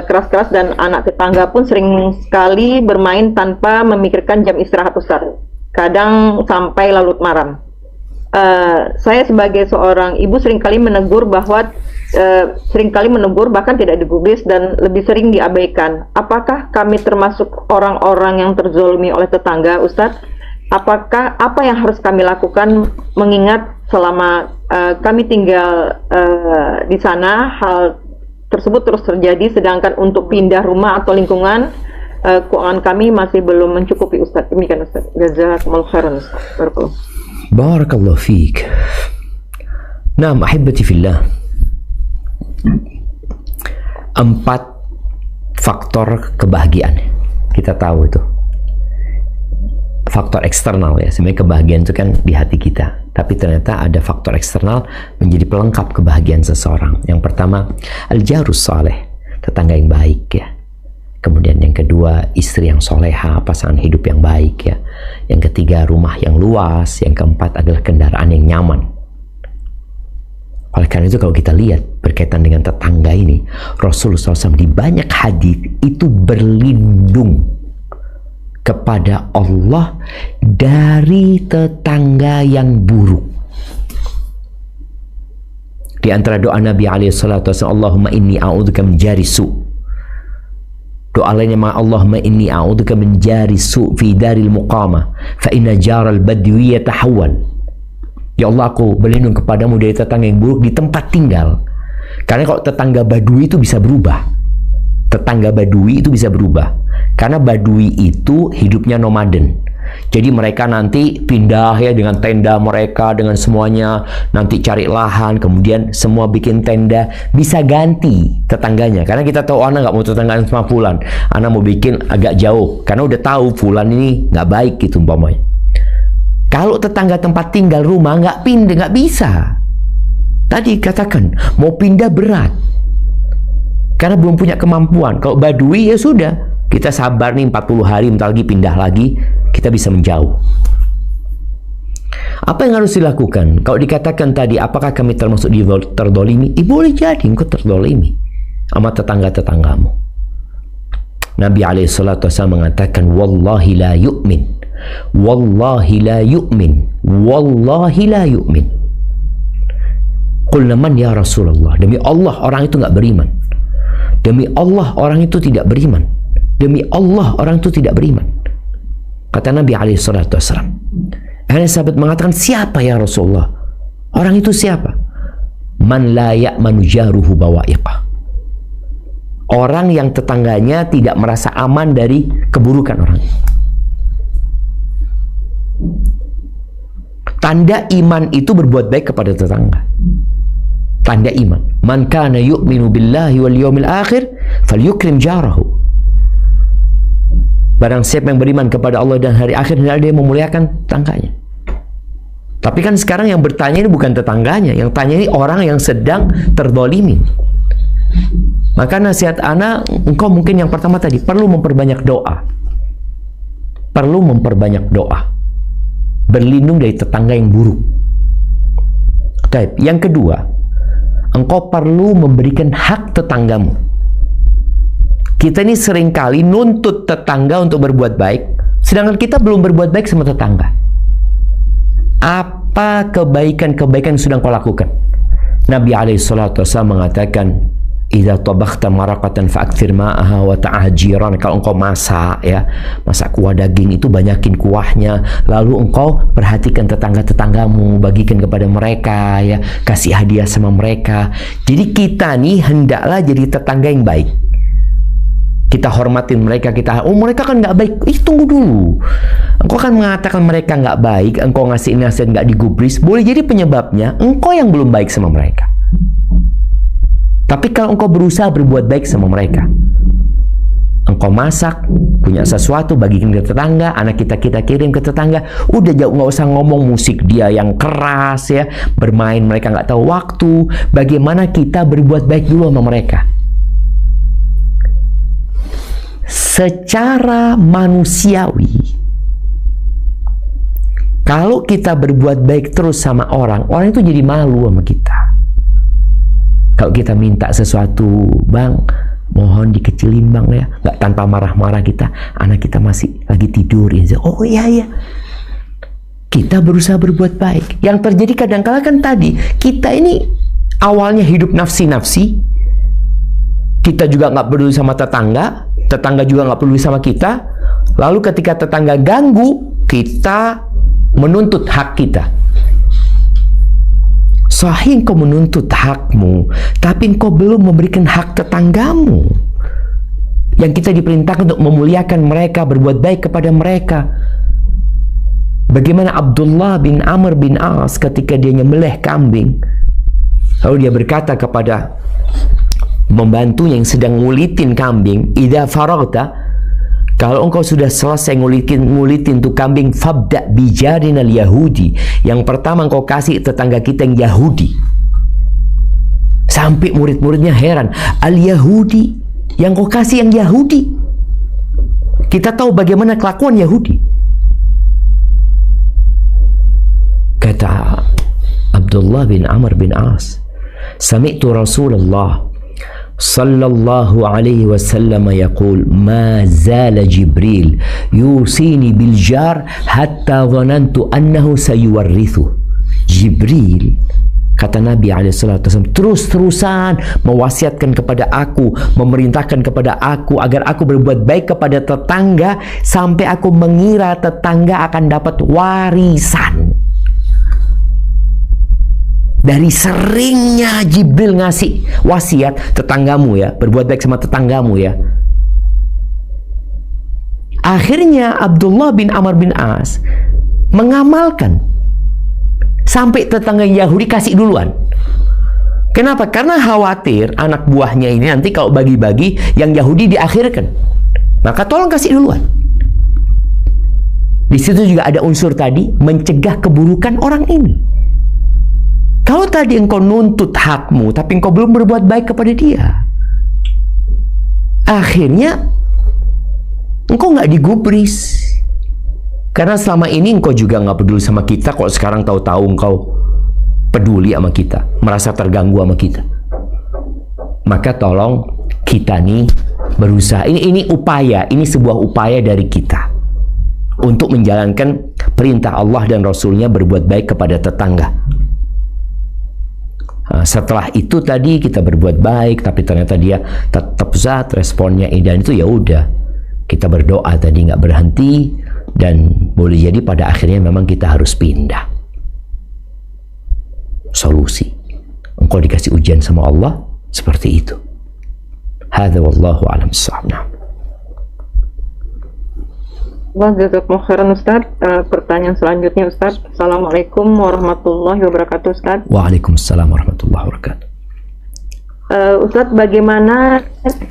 keras-keras dan anak tetangga pun sering sekali bermain tanpa memikirkan jam istirahat Ustadz. Kadang sampai larut malam. Saya sebagai seorang ibu seringkali menegur bahkan tidak digubris dan lebih sering diabaikan. Apakah kami termasuk orang-orang yang terzolimi oleh tetangga, Ustadz? Apakah apa yang harus kami lakukan mengingat selama kami tinggal di sana hal tersebut terus terjadi, sedangkan untuk pindah rumah atau lingkungan keuangan kami masih belum mencukupi Ustadz. Demikian Ustadz. Jazakumullahu khairan Ustadz. Barakallahu fiik. Naam, ahibati fillah. 4 faktor kebahagiaan. Kita tahu itu. Faktor eksternal ya. Sebenarnya kebahagiaan itu kan di hati kita. Tapi ternyata ada faktor eksternal menjadi pelengkap kebahagiaan seseorang. Yang pertama, al-jarus saleh, tetangga yang baik ya. Kemudian yang kedua, istri yang soleha, pasangan hidup yang baik ya. Yang ketiga, rumah yang luas. Yang keempat adalah kendaraan yang nyaman. Oleh karena itu kalau kita lihat berkaitan dengan tetangga ini, Rasulullah SAW di banyak hadis itu berlindung kepada Allah dari tetangga yang buruk. Di antara doa Nabi SAW, Allahumma inni a'udzubika min jari su'. Doa lainnya, Allahumma inni a'udzubika min jari su' fi daril muqamah fa inna jaral badwi yatahawwal. Ya Allah, aku berlindung kepadamu dari tetangga yang buruk di tempat tinggal. Karena kalau tetangga badui itu bisa berubah. Tetangga badui itu bisa berubah. Karena badui itu hidupnya nomaden. Jadi mereka nanti pindah ya dengan tenda mereka, dengan semuanya, nanti cari lahan, kemudian semua bikin tenda, bisa ganti tetangganya. Karena kita tahu anak nggak mau tetanggaan sama fulan, anak mau bikin agak jauh, karena udah tahu fulan ini nggak baik gitu umpamanya. Kalau tetangga tempat tinggal rumah nggak pindah, nggak bisa. Tadi katakan mau pindah berat, karena belum punya kemampuan. Kalau badui ya sudah, kita sabar nih 40 hari, bentar lagi pindah lagi, kita bisa menjauh. Apa yang harus dilakukan? Kalau dikatakan tadi, apakah kami termasuk terdolimi? Boleh jadi engkau terdolimi sama tetangga-tetanggamu. Nabi SAW mengatakan, Wallahi la yu'min. Wallahi la yu'min. Wallahi la yu'min. Qulna man ya Rasulullah. Demi Allah orang itu nggak beriman. Demi Allah orang itu tidak beriman. Demi Allah orang itu tidak beriman. Kata Nabi SAW. Akhirnya sahabat mengatakan, siapa ya Rasulullah? Orang itu siapa? Man la ya'manu jaruhu bawa'iqah. Orang yang tetangganya tidak merasa aman dari keburukan orang. Tanda iman itu berbuat baik kepada tetangga. Tanda iman. Man kana yu'minu billahi wal yawmil akhir falyukrim jarahu. Barang siapa yang beriman kepada Allah dan hari akhir, hendaklah dia memuliakan tetangganya. Tapi kan sekarang yang bertanya ini bukan tetangganya, yang tanya ini orang yang sedang terzalimi. Maka nasihat ana, engkau mungkin yang pertama tadi perlu memperbanyak doa. Perlu memperbanyak doa. Berlindung dari tetangga yang buruk. Baik, yang kedua, engkau perlu memberikan hak tetanggamu. Kita ini seringkali nuntut tetangga untuk berbuat baik, sedangkan kita belum berbuat baik sama tetangga. Apa kebaikan-kebaikan yang sudah kau lakukan? Nabi SAW mengatakan, idza tabakhta maraqatan fa'akthir ma'aha wa ta'ah jiran. Kalau engkau masak ya, masak kuah daging itu banyakin kuahnya, lalu engkau perhatikan tetangga-tetanggamu, bagikan kepada mereka ya, kasih hadiah sama mereka. Jadi kita nih hendaklah jadi tetangga yang baik. Kita hormatin mereka, mereka kan nggak baik. Tunggu dulu. Engkau kan mengatakan mereka nggak baik, engkau ngasih nasihat nggak digubris, boleh jadi penyebabnya engkau yang belum baik sama mereka. Tapi kalau engkau berusaha berbuat baik sama mereka, engkau Engkau masak, punya sesuatu, bagikan ke tetangga, anak kita kirim ke tetangga. Udah jauh, nggak usah ngomong musik dia yang keras ya, bermain mereka nggak tahu waktu. Bagaimana kita berbuat baik dulu sama mereka. Secara manusiawi, kalau kita berbuat baik terus sama orang, orang itu jadi malu sama kita. Kalau kita minta sesuatu, bang, mohon dikecilin bang ya, nggak tanpa marah-marah kita, anak kita masih lagi tidur ya. Oh iya ya, kita berusaha berbuat baik. Yang terjadi kadang-kala kan tadi, kita ini awalnya hidup nafsi-nafsi, kita juga nggak peduli sama tetangga, tetangga juga nggak peduli sama kita. Lalu ketika tetangga ganggu, kita menuntut hak kita. Sahih engkau menuntut hakmu, tapi engkau belum memberikan hak tetanggamu. Yang kita diperintahkan untuk memuliakan mereka, berbuat baik kepada mereka. Bagaimana Abdullah bin Amr bin As ketika dia nyembelih kambing, lalu dia berkata kepada membantunya yang sedang ngulitin kambing, "Idza faragta," kalau engkau sudah selesai ngulitin tuh kambing, "fabda bijarinal Yahudi." Yang pertama engkau kasih tetangga kita yang Yahudi. Sampai murid-muridnya heran, "Al-Yahudi? Yang kau kasih yang Yahudi?" Kita tahu bagaimana kelakuan Yahudi. Kata Abdullah bin Amr bin As, "Sami'tu Rasulullah sallallahu alaihi wasallam yaqul ma zala Jibril yusini bil jar hatta dhanantu annahu sayuwarrithu." Jibril, kata Nabi SAW, terus-terusan mewasiatkan kepada aku, memerintahkan kepada aku agar aku berbuat baik kepada tetangga, sampai aku mengira tetangga akan dapat warisan. Dari seringnya Jibril ngasih wasiat, tetanggamu ya, berbuat baik sama tetanggamu ya. Akhirnya Abdullah bin Amr bin As mengamalkan, sampai tetangga Yahudi kasih duluan. Kenapa? Karena khawatir anak buahnya ini nanti kalau bagi-bagi yang Yahudi diakhirkan. Maka tolong kasih duluan. Di situ juga ada unsur tadi, mencegah keburukan orang ini. Kalau tadi engkau nuntut hakmu, tapi engkau belum berbuat baik kepada dia, akhirnya engkau nggak digubris. Karena selama ini engkau juga nggak peduli sama kita, kok sekarang tahu-tahu engkau peduli sama kita, merasa terganggu sama kita. Maka tolong kita nih berusaha, ini upaya, ini sebuah upaya dari kita untuk menjalankan perintah Allah dan Rasulnya berbuat baik kepada tetangga. Setelah itu tadi kita berbuat baik, tapi ternyata dia tetap zat responnya ini, dan itu ya udah, kita berdoa tadi nggak berhenti, dan boleh jadi pada akhirnya memang kita harus pindah. Solusi, engkau dikasih ujian sama Allah seperti itu. Hadza wallahu a'lam bissawab. Wah, jazakumullah khairan Ustaz. Pertanyaan selanjutnya Ustaz. Assalamualaikum warahmatullahi wabarakatuh Ustaz. Waalaikumsalam warahmatullahi wabarakatuh. Ustaz, bagaimana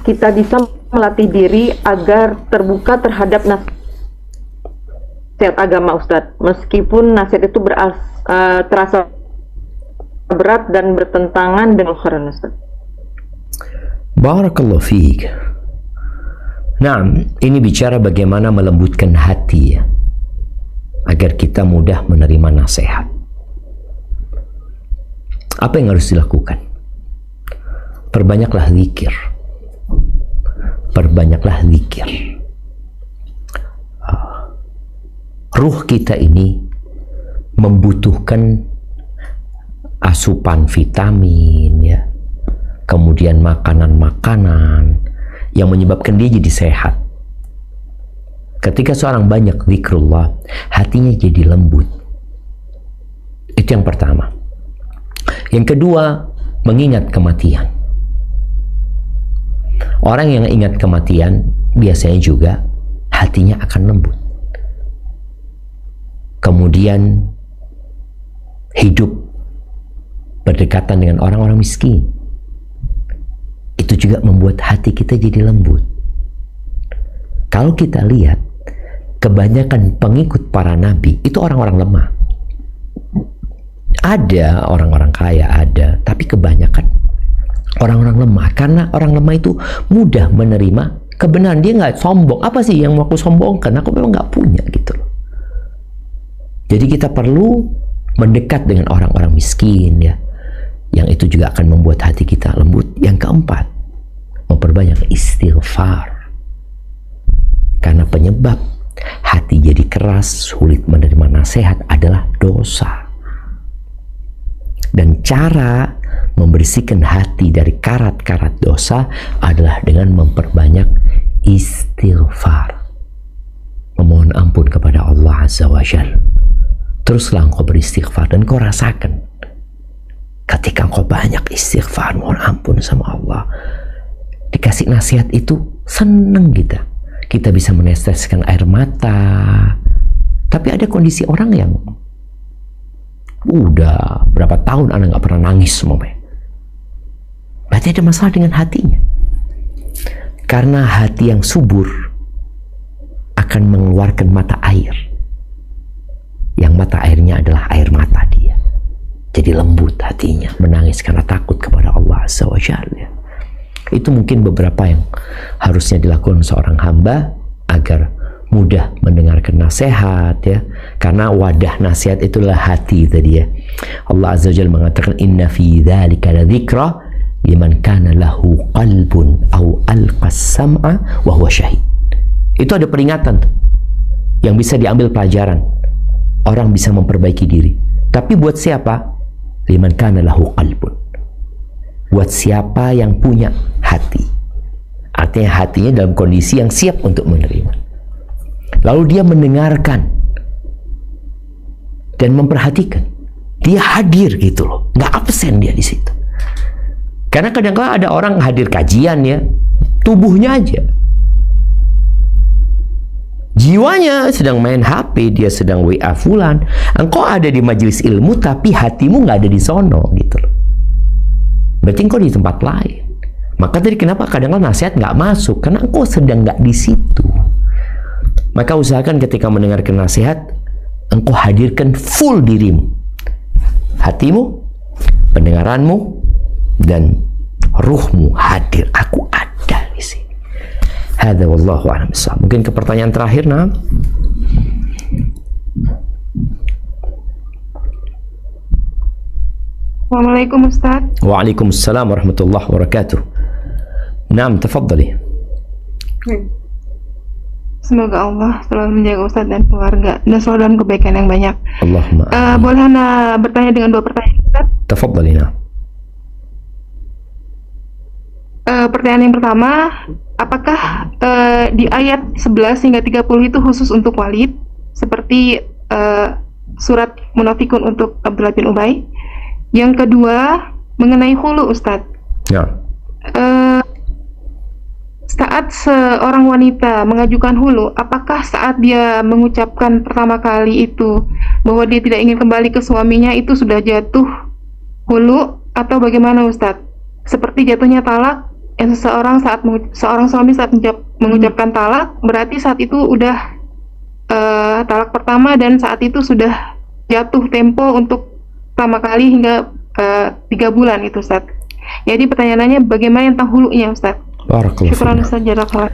kita bisa melatih diri agar terbuka terhadap nasihat agama Ustaz, meskipun nasihat itu terasa berat dan bertentangan dengan khairan Ustaz? Barakallahu fiik. Nah, ini bicara bagaimana melembutkan hati ya, agar kita mudah menerima nasihat. Apa yang harus dilakukan? Perbanyaklah zikir. Perbanyaklah zikir. Ruh kita ini membutuhkan asupan vitamin ya, kemudian makanan-makanan yang menyebabkan dia jadi sehat. Ketika seorang banyak zikrullah, hatinya jadi lembut. Itu yang pertama. Yang kedua, mengingat kematian. Orang yang ingat kematian biasanya juga hatinya akan lembut. Kemudian hidup berdekatan dengan orang-orang miskin, itu juga membuat hati kita jadi lembut. Kalau kita lihat, kebanyakan pengikut para nabi itu orang-orang lemah. Ada orang-orang kaya, ada, tapi kebanyakan orang-orang lemah. Karena orang lemah itu mudah menerima kebenaran. Dia nggak sombong. Apa sih yang mau aku sombongkan? Aku memang nggak punya gitu loh. Jadi kita perlu mendekat dengan orang-orang miskin ya. Yang itu juga akan membuat hati kita lembut. Yang keempat, memperbanyak istighfar. Karena penyebab hati jadi keras, sulit menerima nasihat adalah dosa. Dan cara membersihkan hati dari karat-karat dosa adalah dengan memperbanyak istighfar. Memohon ampun kepada Allah Azza wa Jalla. Teruslah engkau beristighfar dan kau rasakan ketika engkau banyak istighfar, mohon ampun sama Allah, dikasih nasihat itu seneng kita. Kita bisa meneteskan air mata. Tapi ada kondisi orang yang udah berapa tahun anak nggak pernah nangis semuanya. Berarti ada masalah dengan hatinya. Karena hati yang subur akan mengeluarkan mata air. Yang mata airnya adalah air mata dia. Jadi lembut hatinya, menangis karena takut kepada Allah Azza wa Jalla. Itu mungkin beberapa yang harusnya dilakukan seorang hamba agar mudah mendengarkan nasihat ya. Karena wadah nasihat itulah hati tadi ya. Allah Azza wa Jalla mengatakan inna fi dzalika ladzikra liman kana lahu qalbun aw alqas sam'a wa huwa syahid. Itu ada peringatan yang bisa diambil pelajaran. Orang bisa memperbaiki diri. Tapi buat siapa? Liman kana lahu qalbun. Buat siapa yang punya hati. Artinya hatinya dalam kondisi yang siap untuk menerima. Lalu dia mendengarkan dan memperhatikan. Dia hadir gitu loh, nggak absen dia di situ. Karena kadang-kadang ada orang hadir kajian ya, tubuhnya aja, jiwanya sedang main HP, dia sedang WA fulan. Engkau ada di majelis ilmu tapi hatimu nggak ada di sono gitu loh. Berarti engkau di tempat lain. Maka tadi kenapa kadang-kadang nasihat nggak masuk? Karena engkau sedang nggak di situ. Maka usahakan ketika mendengarkan nasihat, engkau hadirkan full dirimu, hatimu, pendengaranmu, dan ruhmu hadir. Aku ada di sini. Hadza wallahu a'lam bishawab. Mungkin ke pertanyaan terakhir, nah. Assalamualaikum Ustaz. Waalaikumsalam warahmatullahi wabarakatuh. Naam, tafadhali. Semoga Allah selalu menjaga Ustaz dan keluarga dan selalu dalam kebaikan yang banyak. Allahumma. Boleh Anda bertanya dengan 2 pertanyaan Ustaz? Tafadhali, nah. Pertanyaan yang pertama, apakah di ayat 11 hingga 30 itu khusus untuk Walid seperti surat Munafikun untuk Abdullah bin Ubay? Yang kedua, mengenai hulu Ustaz. Ya. Saat seorang wanita mengajukan hulu, apakah saat dia mengucapkan pertama kali itu bahwa dia tidak ingin kembali ke suaminya itu sudah jatuh hulu atau bagaimana Ustaz? Seperti jatuhnya talak, seorang suami saat mengucapkan talak, berarti saat itu udah talak pertama dan saat itu sudah jatuh tempo untuk pertama kali hingga 3 bulan itu Ustaz. Jadi pertanyaannya bagaimana tentang hulunya Ustaz? Barakallahu Syukran fiik. Ustaz, jazakallah.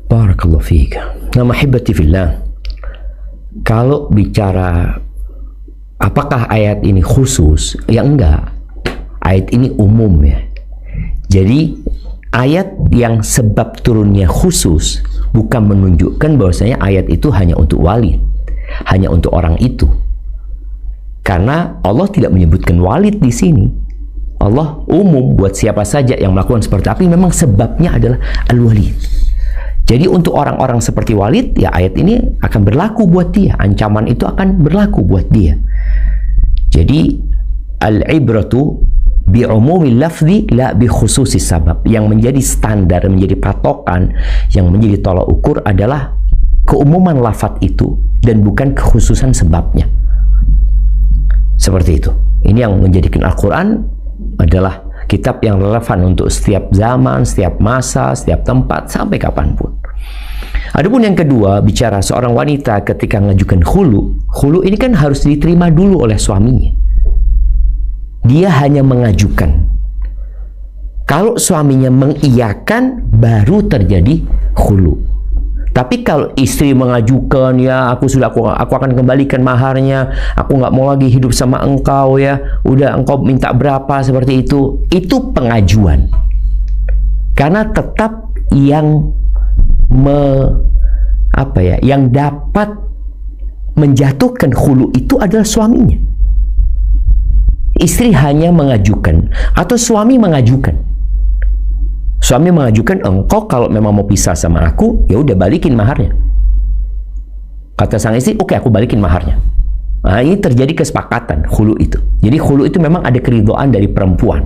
Barakallahu fiik. Nah, mahibati fillah. Kalau bicara apakah ayat ini khusus? Ya enggak. Ayat ini umum ya. Jadi ayat yang sebab turunnya khusus bukan menunjukkan bahwasanya ayat itu hanya untuk Walid, hanya untuk orang itu. Karena Allah tidak menyebutkan Walid di sini. Allah umum buat siapa saja yang melakukan seperti itu. Tapi memang sebabnya adalah Al-Walid. Jadi untuk orang-orang seperti Walid, ya ayat ini akan berlaku buat dia. Ancaman itu akan berlaku buat dia. Jadi al-ibratu bi'umumil lafzi la bi khususis sabab. Yang menjadi standar, menjadi patokan, yang menjadi tolak ukur adalah keumuman lafaz itu dan bukan kekhususan sebabnya. Seperti itu. Ini yang menjadikan Al-Quran adalah kitab yang relevan untuk setiap zaman, setiap masa, setiap tempat, sampai kapanpun. Adapun yang kedua, bicara seorang wanita ketika mengajukan khulu ini kan harus diterima dulu oleh suaminya. Dia hanya mengajukan. Kalau suaminya mengiyakan, baru terjadi khulu. Tapi kalau istri mengajukan, ya aku akan kembalikan maharnya, aku nggak mau lagi hidup sama engkau ya, udah engkau minta berapa, seperti itu pengajuan. Karena tetap yang yang dapat menjatuhkan khulu itu adalah suaminya. Istri hanya mengajukan atau suami mengajukan. Suami mengajukan, engkau kalau memang mau pisah sama aku, ya udah balikin maharnya. Kata sang istri, oke, aku balikin maharnya. Nah, ini terjadi kesepakatan khulu itu. Jadi khulu itu memang ada keridhaan dari perempuan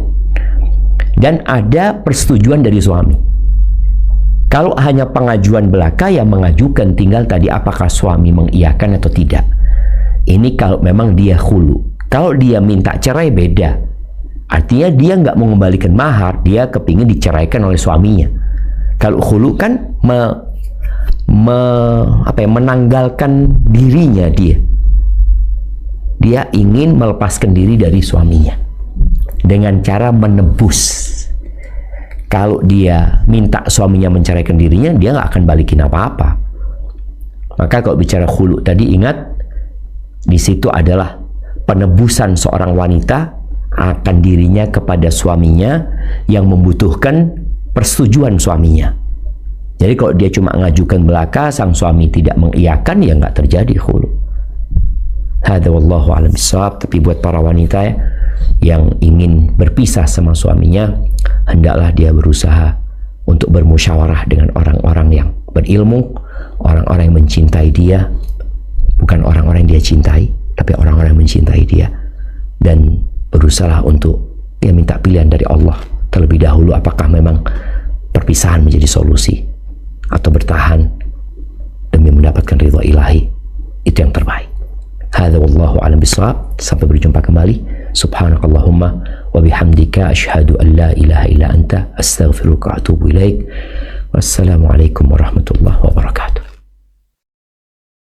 dan ada persetujuan dari suami. Kalau hanya pengajuan belaka, yang mengajukan tinggal tadi apakah suami mengiyakan atau tidak. Ini kalau memang dia khulu. Kalau dia minta cerai, beda. Artinya dia nggak mau mengembalikan mahar, dia kepingin diceraikan oleh suaminya. Kalau khulu kan menanggalkan dirinya dia. Dia ingin melepaskan diri dari suaminya dengan cara menebus. Kalau dia minta suaminya menceraikan dirinya, dia nggak akan balikin apa-apa. Maka kalau bicara khulu tadi, ingat di situ adalah penebusan seorang wanita akan dirinya kepada suaminya yang membutuhkan persetujuan suaminya. Jadi kalau dia cuma mengajukan belaka, sang suami tidak mengiyakan, ya nggak terjadi khulu. Hadza wallahu a'lam bishawab. Tapi buat para wanita ya, yang ingin berpisah sama suaminya, hendaklah dia berusaha untuk bermusyawarah dengan orang-orang yang berilmu, orang-orang yang mencintai dia, bukan orang-orang yang dia cintai, tapi orang-orang yang mencintai dia, dan berusaha untuk minta pilihan dari Allah terlebih dahulu, apakah memang perpisahan menjadi solusi atau bertahan demi mendapatkan ridha ilahi. Itu yang terbaik. Hadza wallahu a'lam bishawab. Sampai berjumpa kembali. Subhanakallahumma wa bihamdika asyhadu an la ilaha illa anta astaghfiruka wa atubu ilaik. Wassalamualaikum warahmatullahi wabarakatuh.